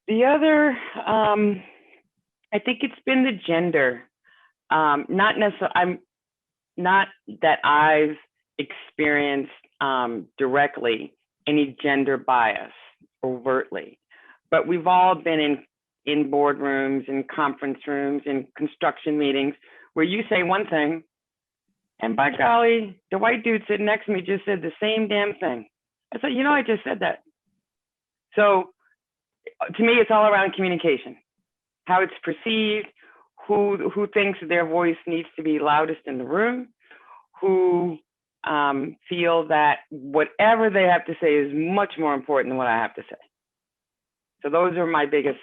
The other, I think it's been the gender. Not that I've experienced directly any gender bias overtly, but we've all been in boardrooms, in conference rooms, in construction meetings, where you say one thing, and by golly, the white dude sitting next to me just said the same damn thing. I said, I just said that. So to me, it's all around communication, how it's perceived, who thinks their voice needs to be loudest in the room, who feel that whatever they have to say is much more important than what I have to say. So those are my biggest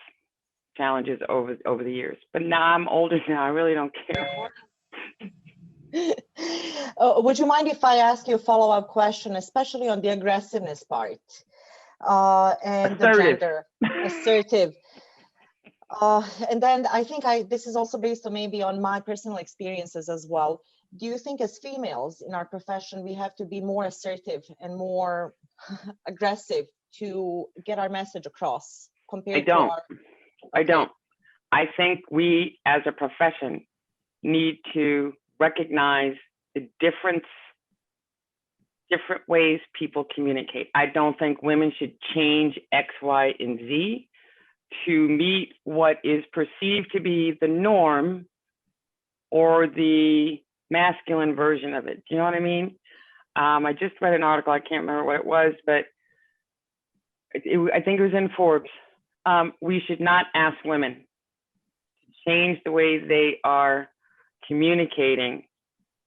challenges over the years. But now I'm older now, I really don't care. Would you mind if I ask you a follow-up question, especially on the aggressiveness part and the gender assertive? And then I think this is also based on maybe on my personal experiences as well. Do you think as females in our profession, we have to be more assertive and more aggressive to get our message across compared to our... I don't. I think we as a profession need to recognize the different ways people communicate. I don't think women should change X, Y, and Z to meet what is perceived to be the norm or the masculine version of it. Do you know what I mean? I just read an article, I can't remember what it was, but I think it was in Forbes. We should not ask women to change the way they are communicating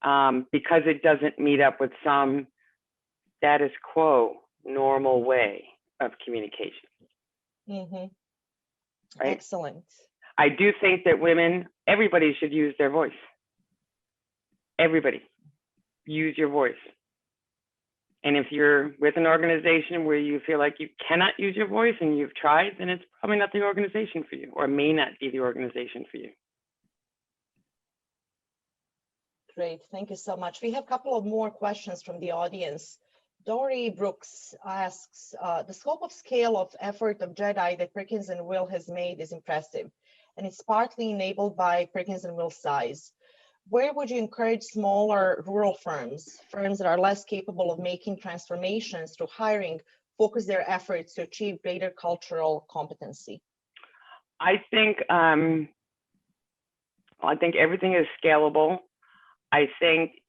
because it doesn't meet up with some status quo normal way of communication. Mm-hmm. Right? Excellent. I do think that everybody should use their voice. Everybody, use your voice. And if you're with an organization where you feel like you cannot use your voice and you've tried, then it's probably not the organization for you, or may not be the organization for you. Great, thank you so much. We have a couple of more questions from the audience. Dory Brooks asks, the scope of scale of effort of JEDI that Perkins and Will has made is impressive, and it's partly enabled by Perkins and Will's size. Where would you encourage smaller rural firms that are less capable of making transformations through hiring, focus their efforts to achieve greater cultural competency? I think everything is scalable. I think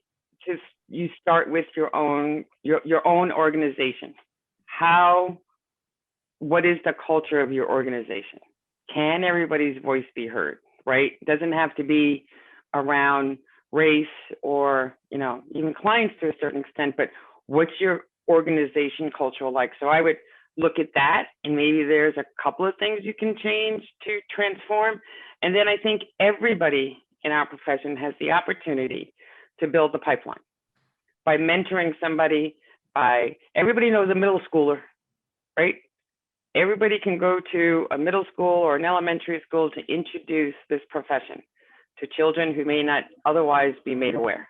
just you start with your own organization. What is the culture of your organization? Can everybody's voice be heard, right? It doesn't have to be around race or, even clients to a certain extent, but what's your organization culture like? So I would look at that, and maybe there's a couple of things you can change to transform. And then I think everybody in our profession has the opportunity to build the pipeline by mentoring somebody, everybody knows a middle schooler, right? Everybody can go to a middle school or an elementary school to introduce this profession to children who may not otherwise be made aware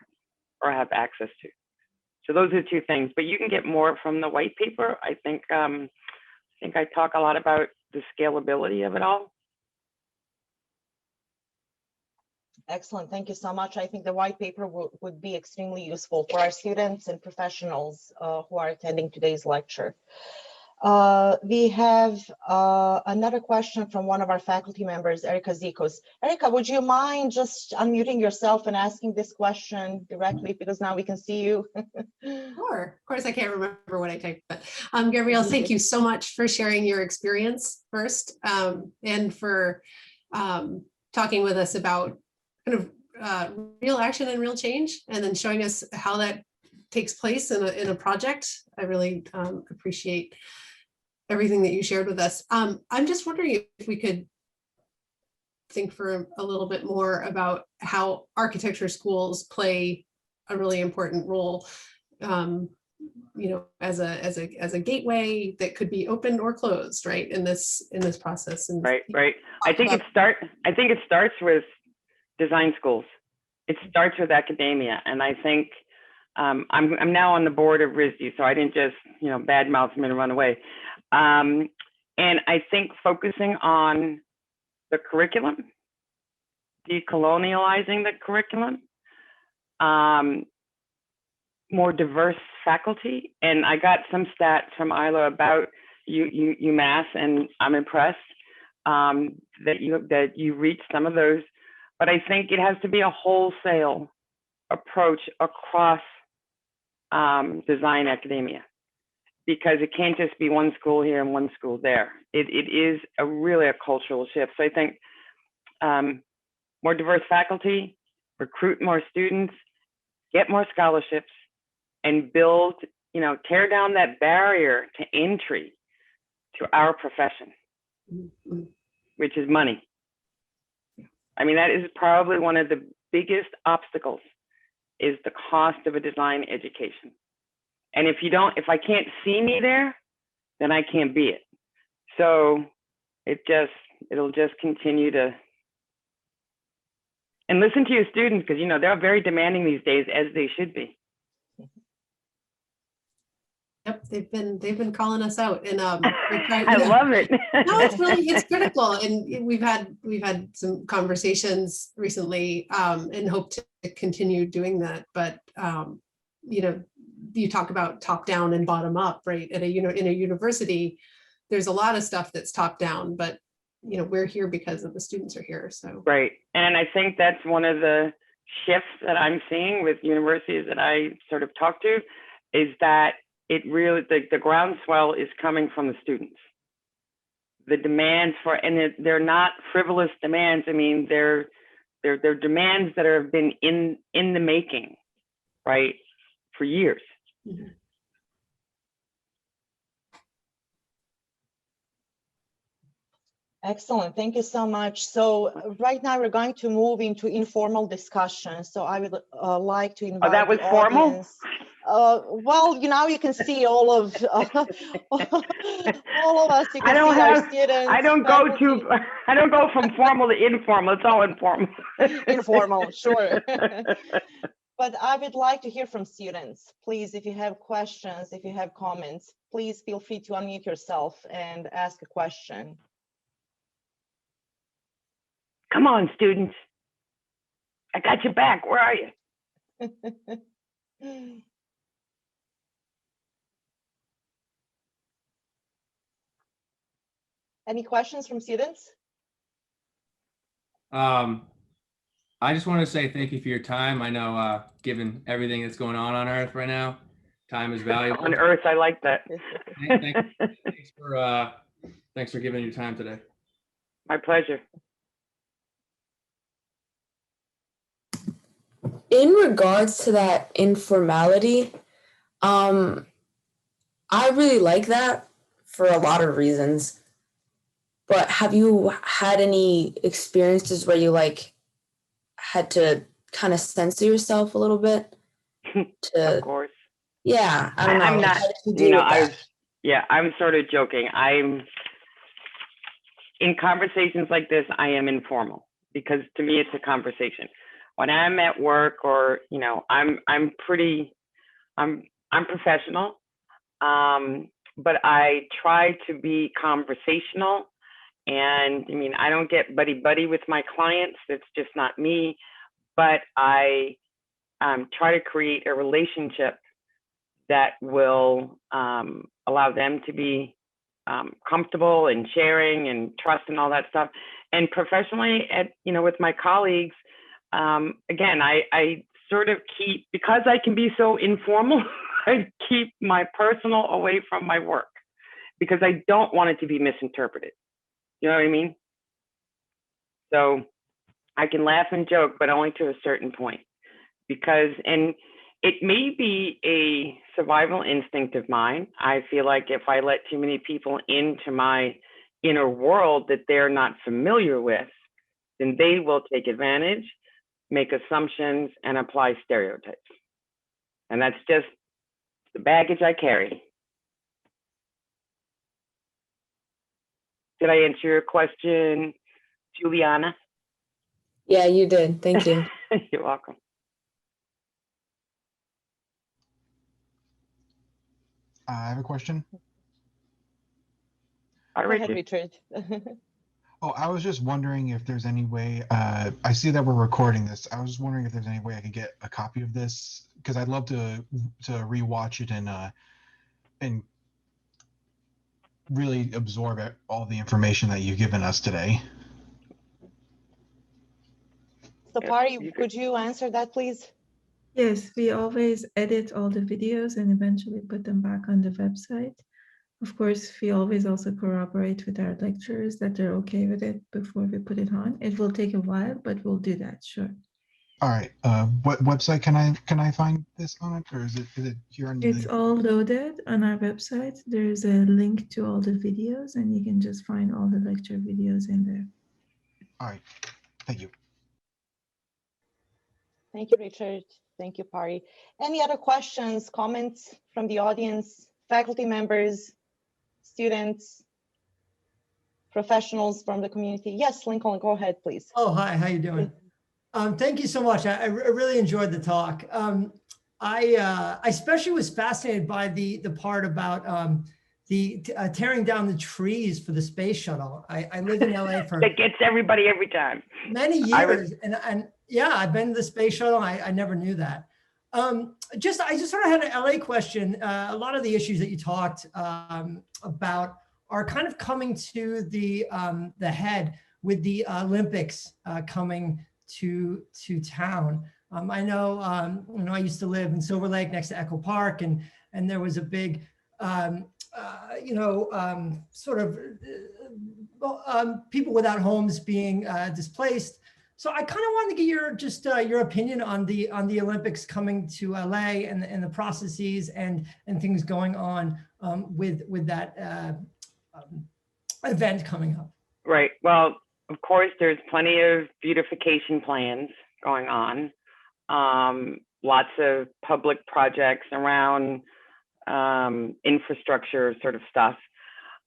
or have access to. So those are two things, but you can get more from the white paper. I think I talk a lot about the scalability of it all. Excellent, thank you so much. I think the white paper would be extremely useful for our students and professionals who are attending today's lecture. We have another question from one of our faculty members, Erica Zikos. Erica, would you mind just unmuting yourself and asking this question directly, because now we can see you? Sure, of course I can't remember what I typed, but Gabrielle, thank you so much for sharing your experience first, and for talking with us about kind of real action and real change, and then showing us how that takes place in a project. I really appreciate everything that you shared with us. I'm just wondering if we could think for a little bit more about how architecture schools play a really important role, as a gateway that could be open or closed, right, in this process. And right. I think it starts with design schools. It starts with academia, and I think I'm now on the board of RISD, so I didn't just badmouth them and run away. And I think focusing on the curriculum, decolonializing the curriculum, more diverse faculty. And I got some stats from Isla about UMass, and I'm impressed. that you reach some of those. But I think it has to be a wholesale approach across design academia, because it can't just be one school here and one school there. It is really a cultural shift. So I think more diverse faculty, recruit more students, get more scholarships, and build, tear down that barrier to entry to our profession, which is money. I mean, that is probably one of the biggest obstacles, is the cost of a design education. And if I can't see me there, then I can't be it. So it'll just continue to, and listen to your students, because they're very demanding these days, as they should be. Yep, they've been calling us out, and I love it. No, it's critical, and we've had some conversations recently, and hope to continue doing that. But you talk about top down and bottom up, right? In a university, there's a lot of stuff that's top down, but we're here because of the students are here. So right, and I think that's one of the shifts that I'm seeing with universities that I sort of talk to, is that it really, the groundswell is coming from the students. The demands and they're not frivolous demands. I mean, they're demands that have been in the making, right, for years. Mm-hmm. Excellent, thank you so much. So right now we're going to move into informal discussion. So I would like to invite that was the formal? audience. Well, you can see all of all of us. You can see our students. I don't go from formal to informal. It's all informal. Informal, sure. But I would like to hear from students. Please, if you have questions, if you have comments, please feel free to unmute yourself and ask a question. Come on, students. I got your back. Where are you? Any questions from students? I just want to say thank you for your time. I know, given everything that's going on Earth right now, time is valuable. On Earth, I like that. Thanks for giving your time today. My pleasure. In regards to that informality, I really like that for a lot of reasons. But have you had any experiences where you had to kind of censor yourself a little bit? Of course. Yeah, I don't know. I'm not. I'm sort of joking. I'm in conversations like this. I am informal, because to me it's a conversation. When I'm at work, or I'm professional, but I try to be conversational. And I mean, I don't get buddy with my clients. That's just not me. But I try to create a relationship that will allow them to be comfortable and sharing and trust and all that stuff. And professionally, with my colleagues, again, I sort of keep, because I can be so informal, I keep my personal away from my work, because I don't want it to be misinterpreted. You know what I mean? So I can laugh and joke, but only to a certain point, and it may be a survival instinct of mine. I feel like if I let too many people into my inner world that they're not familiar with, then they will take advantage, make assumptions, and apply stereotypes. And that's just the baggage I carry. Did I answer your question, Juliana? Yeah, you did. Thank you. You're welcome. I have a question. All Go right, ahead, Richard. Oh, I was just wondering if there's any way, I see that we're recording this. I was just wondering if there's any way I could get a copy of this, because I'd love to rewatch it and really absorb all the information that you've given us today. So Pari, could you answer that, please? Yes, we always edit all the videos and eventually put them back on the website. Of course, we always also corroborate with our lecturers that they're okay with it before we put it on. It will take a while, but we'll do that, sure. All right. What website can I find this on it, or is it here on It's the? all loaded on our website. There's a link to all the videos, and you can just find all the lecture videos in there. All right. Thank you. Thank you, Richard. Thank you, Pari. Any other questions, comments from the audience, faculty members, students, professionals from the community? Yes, Lincoln, go ahead, please. Oh, hi, how you doing? Thank you so much. I really enjoyed the talk. I especially was fascinated by the part about the tearing down the trees for the space shuttle. I lived in LA for That gets everybody every time. many years, and yeah, I've been to the space shuttle. I never knew that. I just sort of had an LA question. A lot of the issues that you talked about are kind of coming to the head with the Olympics coming to town. I know, I used to live in Silver Lake next to Echo Park, and there was a big, sort of people without homes being displaced. So I kind of wanted to get your opinion on the Olympics coming to LA and the processes and things going on with that event coming up. Right. Well, of course, there's plenty of beautification plans going on. Lots of public projects around infrastructure sort of stuff.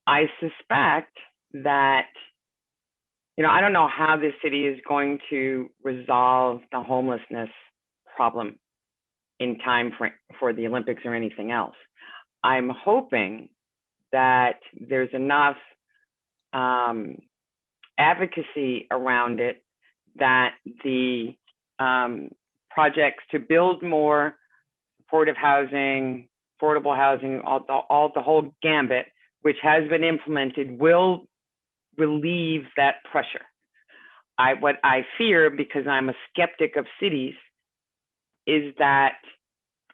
I suspect that, I don't know how this city is going to resolve the homelessness problem in time for the Olympics or anything else. I'm hoping that there's enough advocacy around it that the projects to build more supportive housing, affordable housing, all the whole gambit, which has been implemented, will relieve that pressure. What I fear, because I'm a skeptic of cities, is that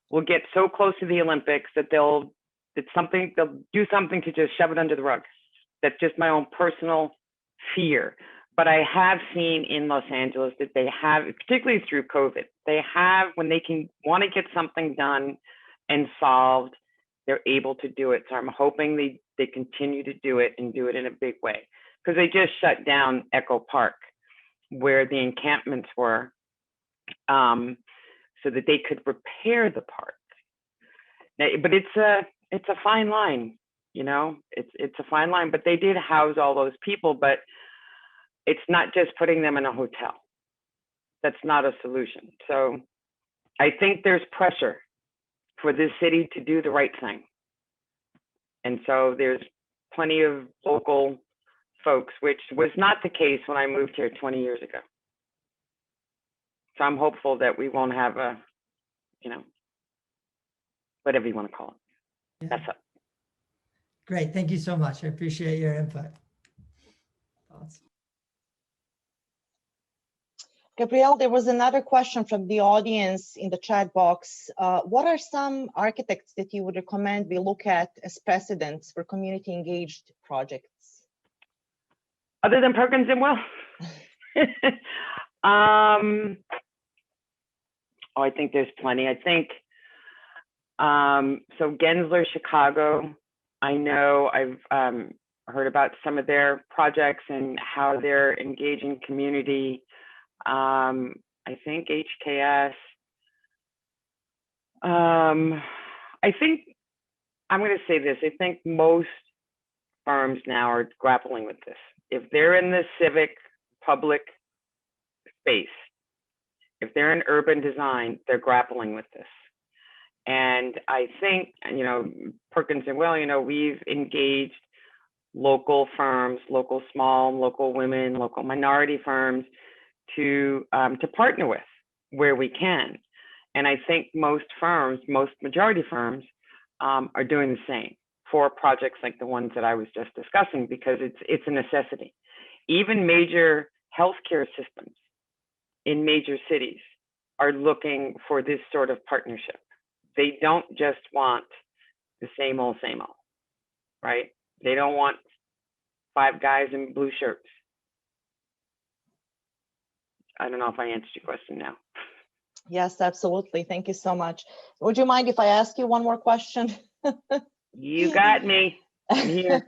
we'll get so close to the Olympics that they'll do something to just shove it under the rug. That's just my own personal fear. But I have seen in Los Angeles that they have, particularly through COVID, they have, when they want to get something done and solved, they're able to do it. So I'm hoping they continue to do it and do it in a big way. Because they just shut down Echo Park, where the encampments were, so that they could repair the park. Now, but it's a fine line, it's a fine line. But they did house all those people, but it's not just putting them in a hotel. That's not a solution. So I think there's pressure for this city to do the right thing. And so there's plenty of local folks, which was not the case when I moved here 20 years ago. So I'm hopeful that we won't have a, whatever you want to call it. Yeah. That's up. Great, thank you so much. I appreciate your input. Thoughts? Gabrielle, there was another question from the audience in the chat box. What are some architects that you would recommend we look at as precedents for community engaged projects? Other than Perkins and Will? I think there's plenty. I think, so Gensler, Chicago, I know I've heard about some of their projects and how they're engaging community. I think HKS. I think, I'm going to say this, I think most firms now are grappling with this. If they're in the civic public space, if they're in urban design, they're grappling with this. And I think, Perkins and Will, we've engaged local firms, local small, local women, local minority firms to partner with where we can. And I think most firms, most majority firms are doing the same. for projects like the ones that I was just discussing, because it's a necessity. Even major healthcare systems in major cities are looking for this sort of partnership. They don't just want the same old, right? They don't want 5 guys in blue shirts. I don't know if I answered your question now. Yes, absolutely. Thank you so much. Would you mind if I ask you one more question? You got me. I'm here.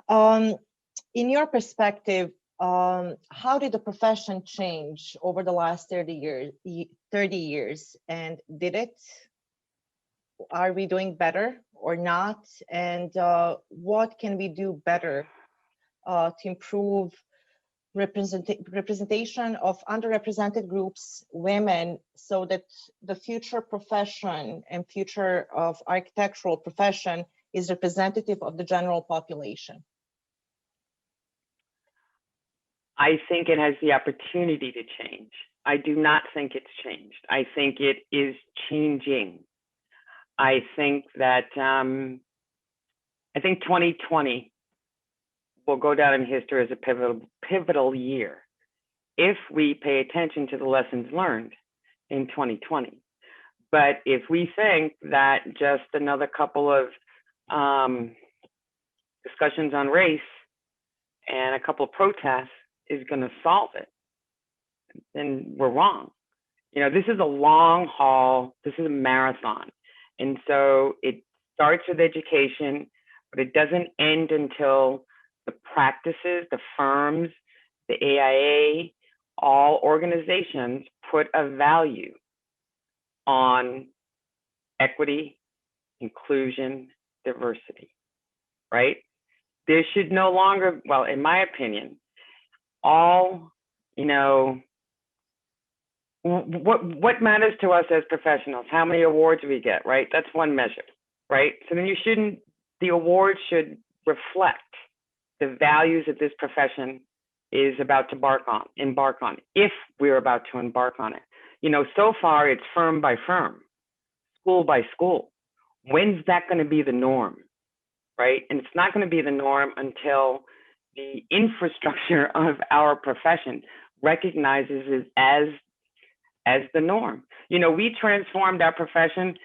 In your perspective, how did the profession change over the last 30 years? And did it? Are we doing better or not? And what can we do better to improve representation of underrepresented groups, women, so that the future profession and future of architectural profession is representative of the general population? I think it has the opportunity to change. I do not think it's changed. I think it is changing. I think that, I think 2020 will go down in history as a pivotal year if we pay attention to the lessons learned in 2020. But if we think that just another couple of discussions on race and a couple of protests is going to solve it, then we're wrong. You know, this is a long haul. This is a marathon. And so it starts with education, but it doesn't end until the practices, the firms, the AIA, all organizations put a value on equity, inclusion, diversity, right? There should no longer, well, in my opinion, all, you know, what matters to us as professionals? How many awards we get, right? That's one measure, right? So then the award should reflect the values that this profession is about to embark on, if we're about to embark on it. You know, so far it's firm by firm, school by school. When's that going to be the norm, right? And it's not going to be the norm until the infrastructure of our profession recognizes it as the norm. You know, we transformed our profession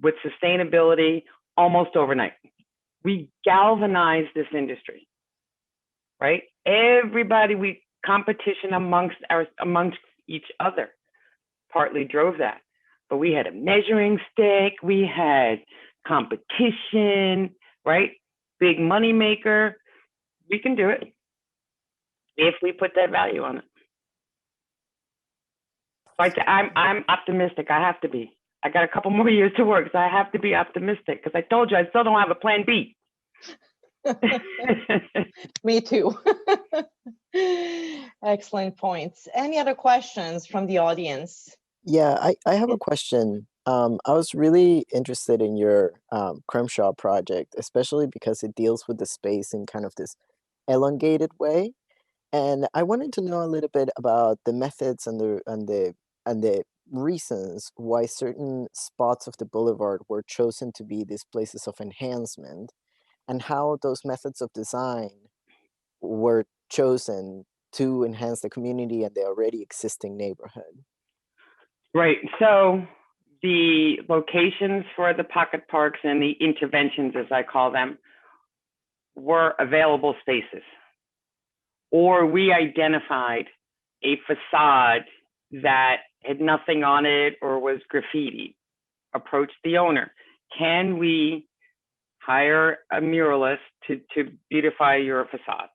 with sustainability almost overnight. We galvanized this industry, right? Everybody, competition amongst each other partly drove that. But we had a measuring stick, we had competition, right? Big money maker. We can do it if we put that value on it. So I'm optimistic. I have to be. I got a couple more years to work, so I have to be optimistic, because I told you I still don't have a plan B. Me too. Excellent points. Any other questions from the audience? Yeah, I have a question. I was really interested in your Crenshaw project, especially because it deals with the space in kind of this elongated way. And I wanted to know a little bit about the methods and the reasons why certain spots of the boulevard were chosen to be these places of enhancement, and how those methods of design were chosen to enhance the community and the already existing neighborhood. Right. So the locations for the pocket parks and the interventions, as I call them, were available spaces. Or we identified a facade that had nothing on it or was graffiti. Approached the owner. Can we hire a muralist to beautify your facade?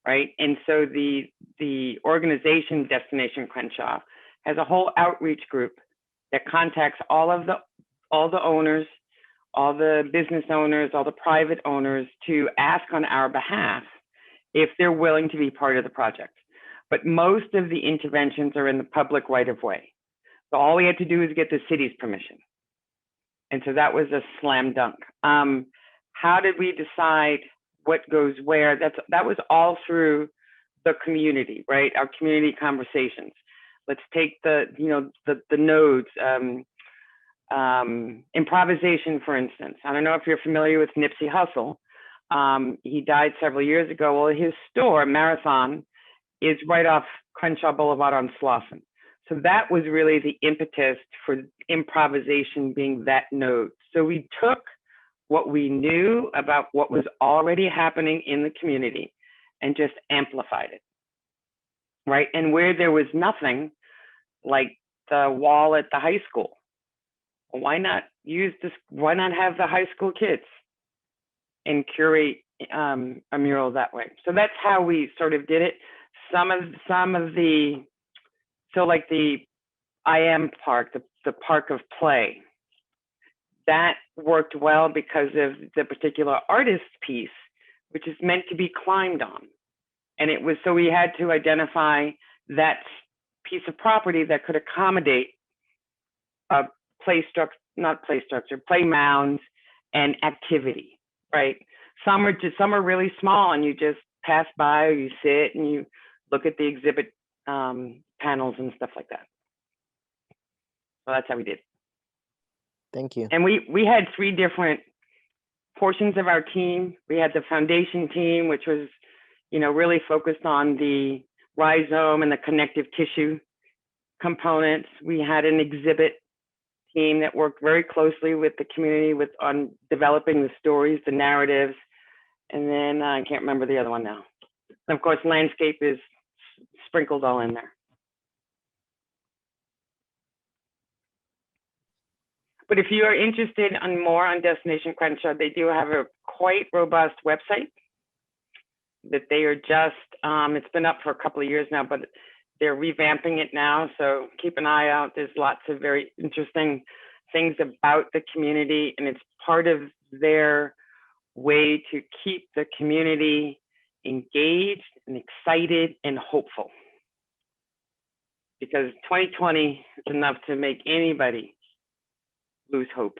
Right. And so the organization Destination Crenshaw has a whole outreach group that contacts all the owners, all the business owners, all the private owners, to ask on our behalf if they're willing to be part of the project. But most of the interventions are in the public right of way. So all we had to do is get the city's permission. And so that was a slam dunk. How did we decide what goes where? That was all through the community, right? Our community conversations. Let's take the nodes, improvisation, for instance. I don't know if you're familiar with Nipsey Hussle. He died several years ago. Well, his store, Marathon, is right off Crenshaw Boulevard on Slauson. So that was really the impetus for improvisation being that node. So we took what we knew about what was already happening in the community and just amplified it, right? And where there was nothing, like the wall at the high school, why not use this? Why not have the high school kids and curate a mural that way? So that's how we sort of did it. Some of the, so like the IM Park, the Park of Play, that worked well because of the particular artist piece, which is meant to be climbed on. And it was, so we had to identify that piece of property that could accommodate a play structure, not play structure, play mounds and activity, right? Some are really small and you just pass by or you sit and you look at the exhibit panels and stuff like that. So that's how we did. Thank you. And we had 3 different portions of our team. We had the foundation team, which was, you know, really focused on the rhizome and the connective tissue components. We had an exhibit team that worked very closely with the community on developing the stories, the narratives, and then I can't remember the other one now. And of course, landscape is sprinkled all in there. But if you are interested in more on Destination Crenshaw, they do have a quite robust website that they are just, it's been up for a couple of years now, but they're revamping it now. So keep an eye out. There's lots of very interesting things about the community, and it's part of their way to keep the community engaged and excited and hopeful. Because 2020 is enough to make anybody lose hope.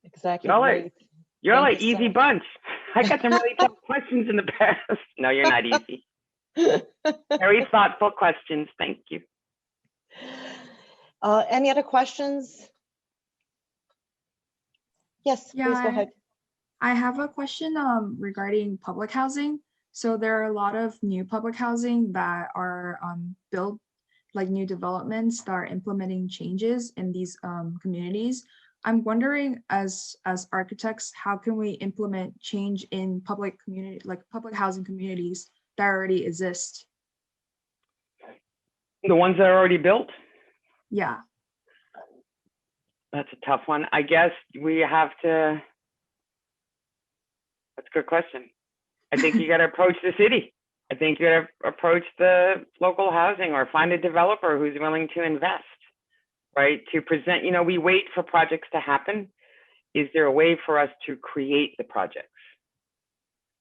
Exactly. You're Thank like you so easy much. bunch. I got some really tough questions in the past. No, you're not easy. Very thoughtful questions. Thank you. Any other questions? Yes, Yeah, please go ahead. I have a question regarding public housing. So there are a lot of new public housing that are built, like new developments that are implementing changes in these communities. I'm wondering, as architects, how can we implement change in public community, like public housing communities that already exist? The ones that are already built? Yeah. That's a tough one. I guess we have to, that's a good question. I think you got to approach the city. I think you got to approach the local housing or find a developer who's willing to invest, right? To present, you know, we wait for projects to happen. Is there a way for us to create the projects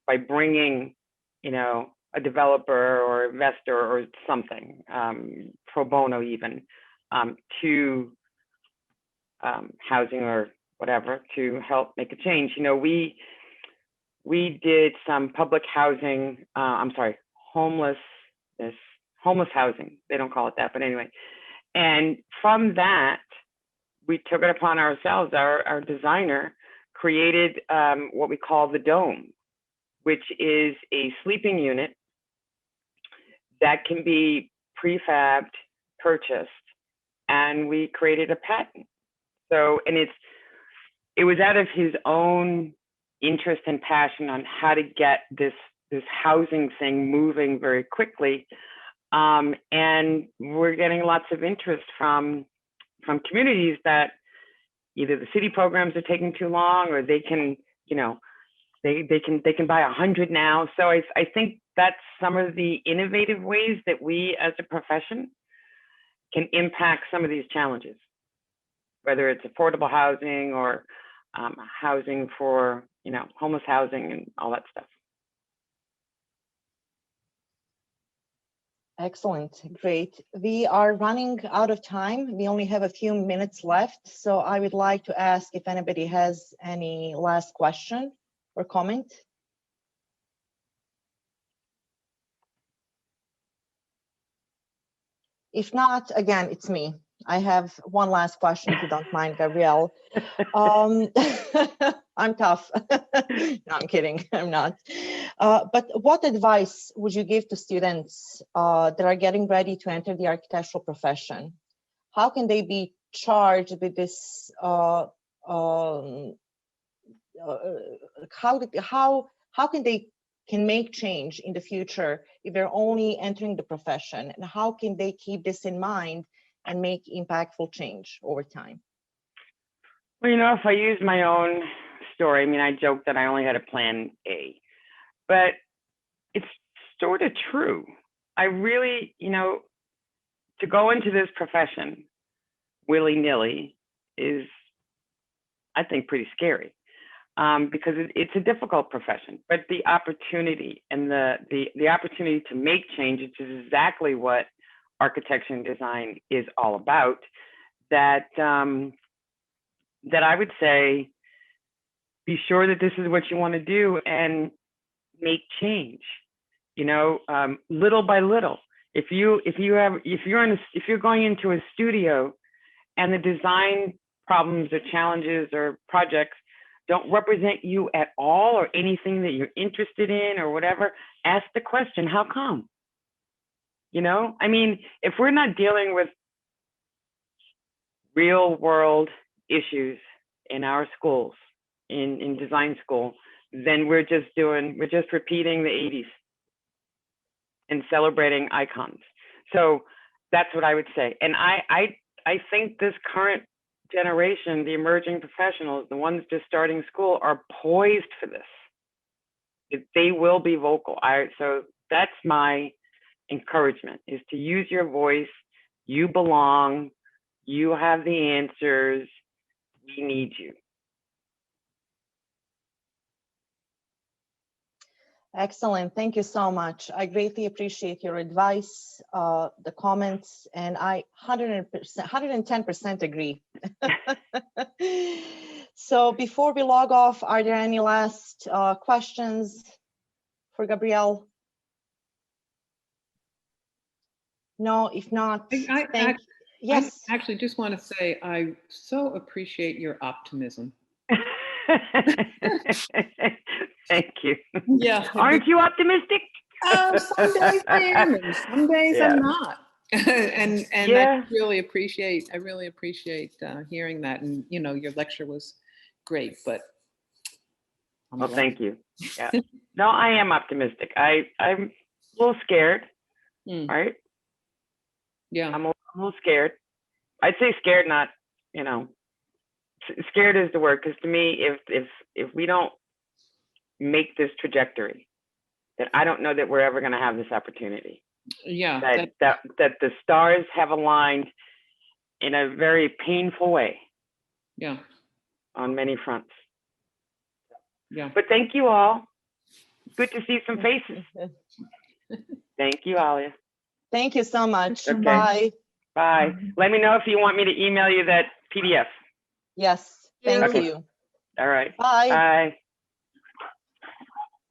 by bringing, you know, a developer or investor or something, pro bono even, to housing or whatever to help make a change? You know, we did some public housing, homeless housing. They don't call it that, but anyway. And from that, we took it upon ourselves, our designer created what we call the Dome, which is a sleeping unit that can be prefabbed, purchased, and we created a patent. So, and it was out of his own interest and passion on how to get this housing thing moving very quickly. And we're getting lots of interest from communities that either the city programs are taking too long, or they can, you know, they can buy 100 now. So I think that's some of the innovative ways that we as a profession can impact some of these challenges, whether it's affordable housing or housing for, you know, homeless housing and all that stuff. Excellent, great. We are running out of time. We only have a few minutes left. So I would like to ask if anybody has any last question or comment. If not, again, it's me. I have one last question, if you don't mind, Gabrielle. I'm tough. No, I'm kidding. I'm not. But what advice would you give to students that are getting ready to enter the architectural profession? How can they be charged with this? How can they make change in the future if they're only entering the profession, and how can they keep this in mind and make impactful change over time? Well, if I use my own story, I mean, I joke that I only had a plan A, but it's sort of true. I really, to go into this profession willy-nilly is, I think, pretty scary. Because it's a difficult profession, but the opportunity and the opportunity to make change, which is exactly what architecture and design is all about, that I would say, be sure that this is what you want to do and make change, little by little. If you're going into a studio and the design problems or challenges or projects don't represent you at all or anything that you're interested in or whatever, ask the question, how come? I mean, if we're not dealing with real world issues in our schools, in design school, then we're just repeating the 80s and celebrating icons. So that's what I would say. And I think this current generation, the emerging professionals, the ones just starting school, are poised for this. They will be vocal. So that's my encouragement, is to use your voice. You belong. You have the answers. We need you. Excellent. Thank you so much. I greatly appreciate your advice, the comments, and I 110% agree. So before we log off, are there any last questions for Gabrielle? No, if not, yes. I actually just want to say I so appreciate your optimism. Thank you. Yeah. Aren't you optimistic? Some days I am, and some days I'm not. and Yeah. I really appreciate hearing that. And your lecture was great, but well, thank you. Yeah. No, I am optimistic. I'm a little scared. Right? Yeah. I'm a little scared. I'd say scared, not, scared is the word, because to me, if we don't make this trajectory, that I don't know that we're ever going to have this opportunity. Yeah. That the stars have aligned in a very painful way. Yeah. On many fronts. Yeah. But thank you all. Good to see some faces. Thank you, Alia. Thank you so much. Okay. Bye. Bye. Let me know if you want me to email you that PDF. Yes. Thank you. All right. Bye. Bye.